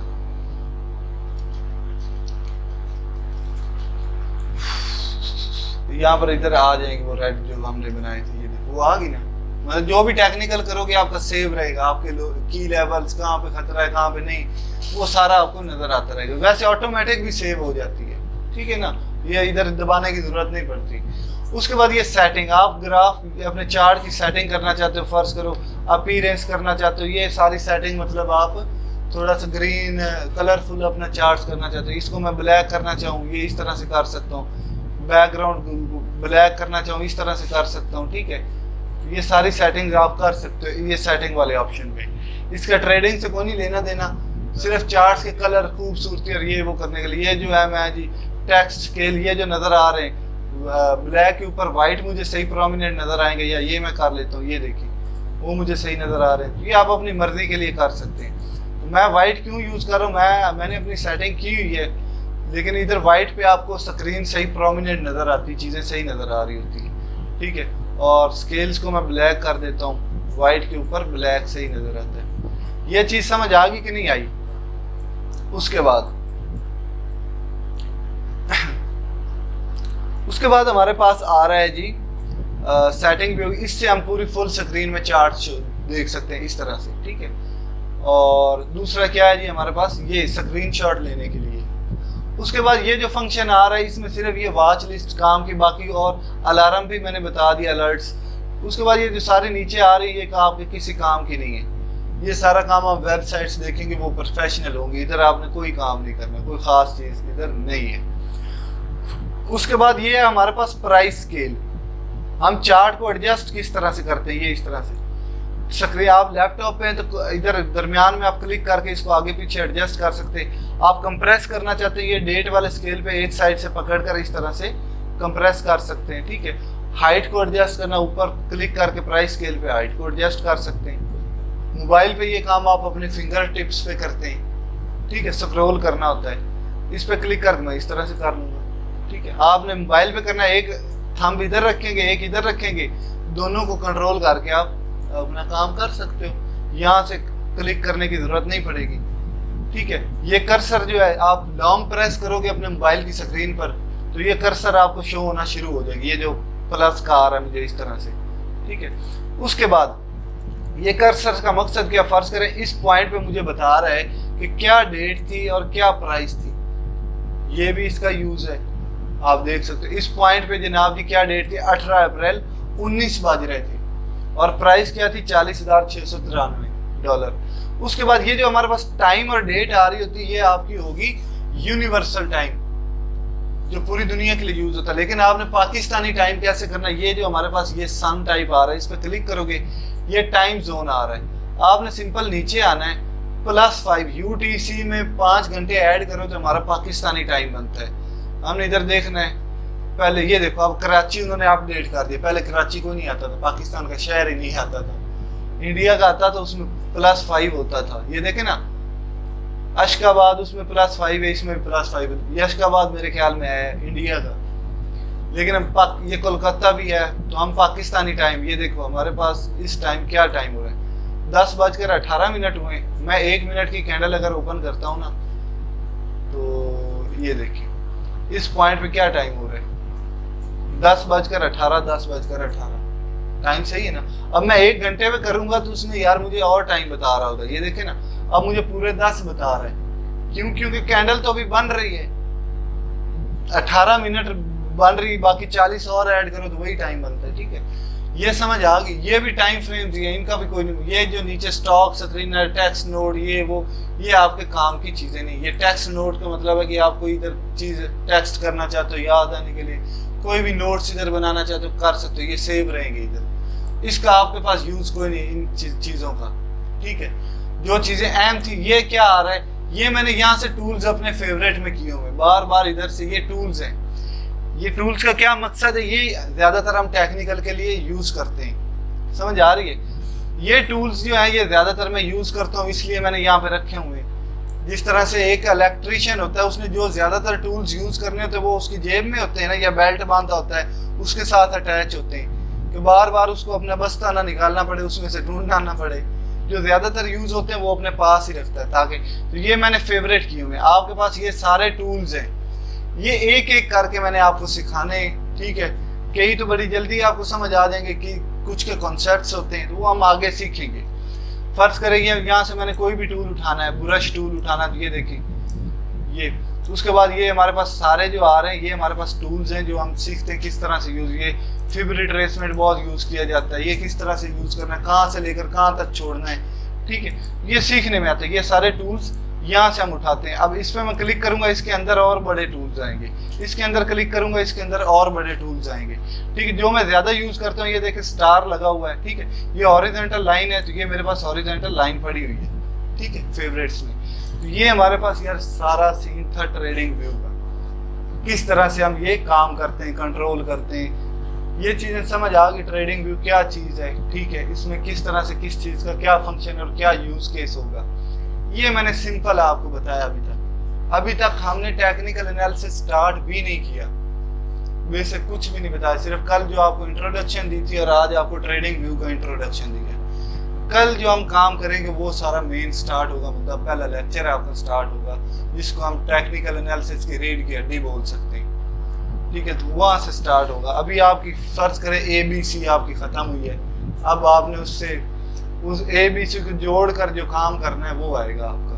यहाँ पर इधर आ जाएंगे वो रेड जो हमने बनाए थे, ये देखो वो आ गई ना। मतलब जो भी टेक्निकल करोगे आपका सेव रहेगा, आपके की लेवल्स कहाँ पे खतरा है कहाँ पे नहीं, वो सारा आपको नजर आता रहेगा। वैसे ऑटोमेटिक भी सेव हो जाती है, ठीक है ना, ये इधर दबाने की जरूरत नहीं पड़ती। उसके बाद ये सेटिंग, आप ग्राफ अपने चार्ट की सेटिंग करना चाहते हो, फर्ज करो अपीयरेंस करना चाहते हो, ये सारी सेटिंग मतलब आप थोड़ा सा ग्रीन कलरफुल अपना चार्ट करना चाहते हो। इसको मैं ब्लैक करना चाहूँ, ये इस तरह से कर सकता हूँ, बैकग्राउंड ब्लैक करना चाहूँ, इस तरह से कर सकता हूँ, ठीक है। ये सारी सेटिंग आप कर सकते हो ये सेटिंग वाले ऑप्शन पे। इसका ट्रेडिंग से कोई नहीं लेना देना, सिर्फ चार्ट्स के कलर खूबसूरती और ये वो करने के लिए। ये जो है मैं जी टेक्स्ट स्केल, ये जो नजर आ रहे हैं ब्लैक के ऊपर वाइट मुझे सही प्रोमिनेंट नजर आएंगे, या ये मैं कर लेता हूँ, ये देखिए वो मुझे सही नजर आ रहे हैं। ये आप अपनी मर्जी के लिए कर सकते हैं। मैं वाइट क्यों यूज कर रहा हूँ, मैंने अपनी सेटिंग की हुई है, लेकिन इधर वाइट पे आपको स्क्रीन सही प्रोमिनेंट नजर आती, चीजें सही नजर आ रही होती है, ठीक है। और स्केल्स को मैं ब्लैक कर देता हूँ, वाइट के ऊपर ब्लैक सही नजर आता है। ये चीज समझ आ गई कि नहीं आई? उसके बाद हमारे पास आ रहा है जी सेटिंग व्यू। इससे हम पूरी फुल स्क्रीन में चार्ट देख सकते हैं इस तरह से, ठीक है। और दूसरा क्या है जी हमारे पास, ये स्क्रीनशॉट लेने के लिए। उसके बाद ये जो फंक्शन आ रहा है इसमें सिर्फ ये वॉच लिस्ट काम की, बाकी और अलार्म भी मैंने बता दिया, अलर्ट्स। उसके बाद ये जो सारे नीचे आ रही है आपके किसी काम की नहीं है। ये सारा काम आप वेबसाइट्स देखेंगे वो प्रोफेशनल होंगे, इधर आपने कोई काम नहीं करना, कोई खास चीज इधर नहीं है। उसके बाद ये है हमारे पास प्राइस स्केल। हम चार्ट को एडजस्ट किस तरह से करते हैं, ये इस तरह से स्क्रीन, आप लैपटॉप पे हैं तो इधर दरमियान में आप क्लिक करके इसको आगे पीछे एडजस्ट कर सकते हैं। आप कंप्रेस करना चाहते हैं, ये डेट वाले स्केल पे एक साइड से पकड़कर इस तरह से कंप्रेस कर सकते हैं, ठीक है। हाइट को एडजस्ट करना, ऊपर क्लिक करके प्राइस स्केल पे हाइट को एडजस्ट कर सकते हैं। मोबाइल पे ये काम आप अपने फिंगर टिप्स पे करते हैं, ठीक है, स्क्रॉल करना होता है, इस पे क्लिक कर मैं इस तरह से कर लूंगा, ठीक है। आपने मोबाइल पे करना है, एक थंब इधर रखेंगे, एक इधर रखेंगे, दोनों को कंट्रोल करके आप अपना काम कर सकते हो। यहाँ से क्लिक करने की जरूरत नहीं पड़ेगी, ठीक है। ये कर्सर जो है आप लॉन्ग प्रेस करोगे अपने मोबाइल की स्क्रीन पर तो ये कर्सर आपको शो होना शुरू हो जाएगी, ये जो प्लस का आ रहा है मुझे इस तरह से, ठीक है। उसके बाद ये कर्सर का मकसद क्या, फर्ज करें इस पॉइंट पे मुझे बता रहा है कि क्या डेट थी और क्या प्राइस थी, ये भी इसका यूज है। आप देख सकते हो इस पॉइंट पे जनाब जी क्या डेट थी, 18 अप्रैल 19 बज रहे थे और प्राइस क्या थी, $40,693। उसके बाद ये जो हमारे पास टाइम और डेट आ रही होती है ये आपकी होगी यूनिवर्सल टाइम, जो पूरी दुनिया के लिए यूज होता है। लेकिन आपने पाकिस्तानी टाइम कैसे करना है, ये जो हमारे पास ये सन टाइप आ रहा है इस पर क्लिक करोगे ये टाइम जोन आ रहा है। आपने सिंपल नीचे आना है, +5 UTC में 5 घंटे ऐड करो तो हमारा पाकिस्तानी टाइम बनता है। हमने इधर देखना है, पहले ये देखो अब कराची उन्होंने अपडेट कर दिया, पहले कराची को नहीं आता था, पाकिस्तान का शहर ही नहीं आता था, इंडिया का आता था उसमें +5 होता था। ये देखे ना अशकाबाद उसमें +5 है, इसमें +5 है। ये अशकाबाद मेरे ख्याल में है इंडिया का, लेकिन हम ये कोलकाता भी है तो हम पाकिस्तानी टाइम, ये देखो हमारे पास इस टाइम क्या टाइम हो रहा है, 10:18 हुए। मैं 1 मिनट की कैंडल अगर ओपन करता हूँ ना तो ये देखिए इस पॉइंट पे क्या टाइम हो रहा है, 10:18, 10:18 टाइम सही है ना। अब मैं 1 घंटे में करूंगा तो उसमें यार मुझे और टाइम बता रहा होगा, ये देखे ना अब मुझे पूरे 10 बता रहा है। क्यों? क्योंकि कैंडल तो अभी बन रही है, 18 मिनट बन रही, बाकी 40 और ऐड करो तो वही टाइम बनता है, ठीक है। ये समझ आ गई। ये भी टाइम फ्रेम दिए, इनका भी कोई नहीं। ये जो नीचे स्टॉक स्क्रीन है, टेक्स्ट नोड, ये वो, ये आपके काम की चीजें नहीं। ये टेक्स्ट नोड का मतलब है कि आप कोई इधर चीज टेक्स्ट करना चाहते हो याद आने के लिए, कोई भी नोट्स इधर बनाना चाहते हो कर सकते हो, ये सेव रहेंगे इधर। इसका आपके पास यूज कोई नहीं इन चीजों का, ठीक है। जो चीजें अहम थी, ये क्या आ रहा है, ये मैंने यहाँ से टूल्स अपने फेवरेट में किए हुए, बार बार इधर से ये टूल्स हैं। ये टूल्स का क्या मकसद है, ये ज्यादातर हम टेक्निकल के लिए यूज करते हैं, समझ आ रही है। ये टूल्स जो है ये ज्यादातर मैं यूज करता हूँ, इसलिए मैंने यहाँ पे रखे हुए हैं। जिस तरह से एक इलेक्ट्रीशियन होता है, उसने जो ज्यादातर टूल्स यूज करने होते हैं वो उसकी जेब में होते हैं ना, या बेल्ट बांधा होता है उसके साथ अटैच होते हैं, कि बार बार उसको अपना बस्ता ना निकालना पड़े, उसमें से ढूंढना ना पड़े। जो ज्यादातर यूज होते हैं वो अपने पास ही रखता है ताकि, तो ये मैंने फेवरेट किए हुए हैं। आपके पास ये सारे टूल्स हैं, ये एक एक करके मैंने आपको सिखाने, ठीक है। कई तो बड़ी जल्दी आपको समझ आ जाएंगे कि कुछ के कॉन्सेप्ट्स होते हैं, तो वो हम आगे सीखेंगे। फर्ज करेंगे यहाँ से मैंने कोई भी टूल उठाना है, ब्रश टूल उठाना है, तो ये देखिए ये। उसके बाद ये हमारे पास सारे जो आ रहे हैं, ये हमारे पास टूल्स हैं जो हम सीखते हैं किस तरह से यूज। ये फिब रिट्रेसमेंट बहुत यूज किया जाता है, ये किस तरह से यूज करना है, कहाँ से लेकर कहाँ तक छोड़ना है, ठीक है। ये सीखने में आते हैं, ये सारे टूल्स यहाँ से हम उठाते हैं। अब इस पर मैं क्लिक करूंगा, इसके अंदर और बड़े टूल्स आएंगे, इसके अंदर क्लिक करूंगा, इसके अंदर और बड़े टूल्स आएंगे, ठीक है। जो मैं ज्यादा यूज करता हूँ, ये देखिए स्टार लगा हुआ है, ठीक है। ये हॉरिजॉन्टल लाइन है, तो ये मेरे पास हॉरिजॉन्टल लाइन पड़ी हुई है, ठीक है, फेवरेट्स में। तो ये हमारे पास यार सारा सीन था ट्रेडिंग व्यू का, किस तरह से हम ये काम करते हैं, कंट्रोल करते हैं। ये चीजें समझ आ गई, ट्रेडिंग व्यू क्या चीज है, ठीक है। इसमें किस तरह से किस चीज का क्या फंक्शन और क्या यूज केस होगा, ये मैंने सिंपल आपको बताया। अभी तक हमने टेक्निकल एनालिसिस स्टार्ट भी नहीं किया, वैसे कुछ भी नहीं बताया, सिर्फ कल जो आपको इंट्रोडक्शन दी थी और आज आपको ट्रेडिंग व्यू का इंट्रोडक्शन दिया। कल जो हम काम करेंगे वो सारा मेन स्टार्ट होगा, मतलब पहला लेक्चर आपका स्टार्ट होगा, जिसको हम टेक्निकल एनालिसिस की रीढ़ की हड्डी बोल सकते हैं, ठीक है। तो वहां से स्टार्ट होगा। अभी आपकी फर्ज करें ABC आपकी खत्म हुई है, अब आपने उससे उस ABC को जोड़कर जो काम करना है वो आएगा आपका।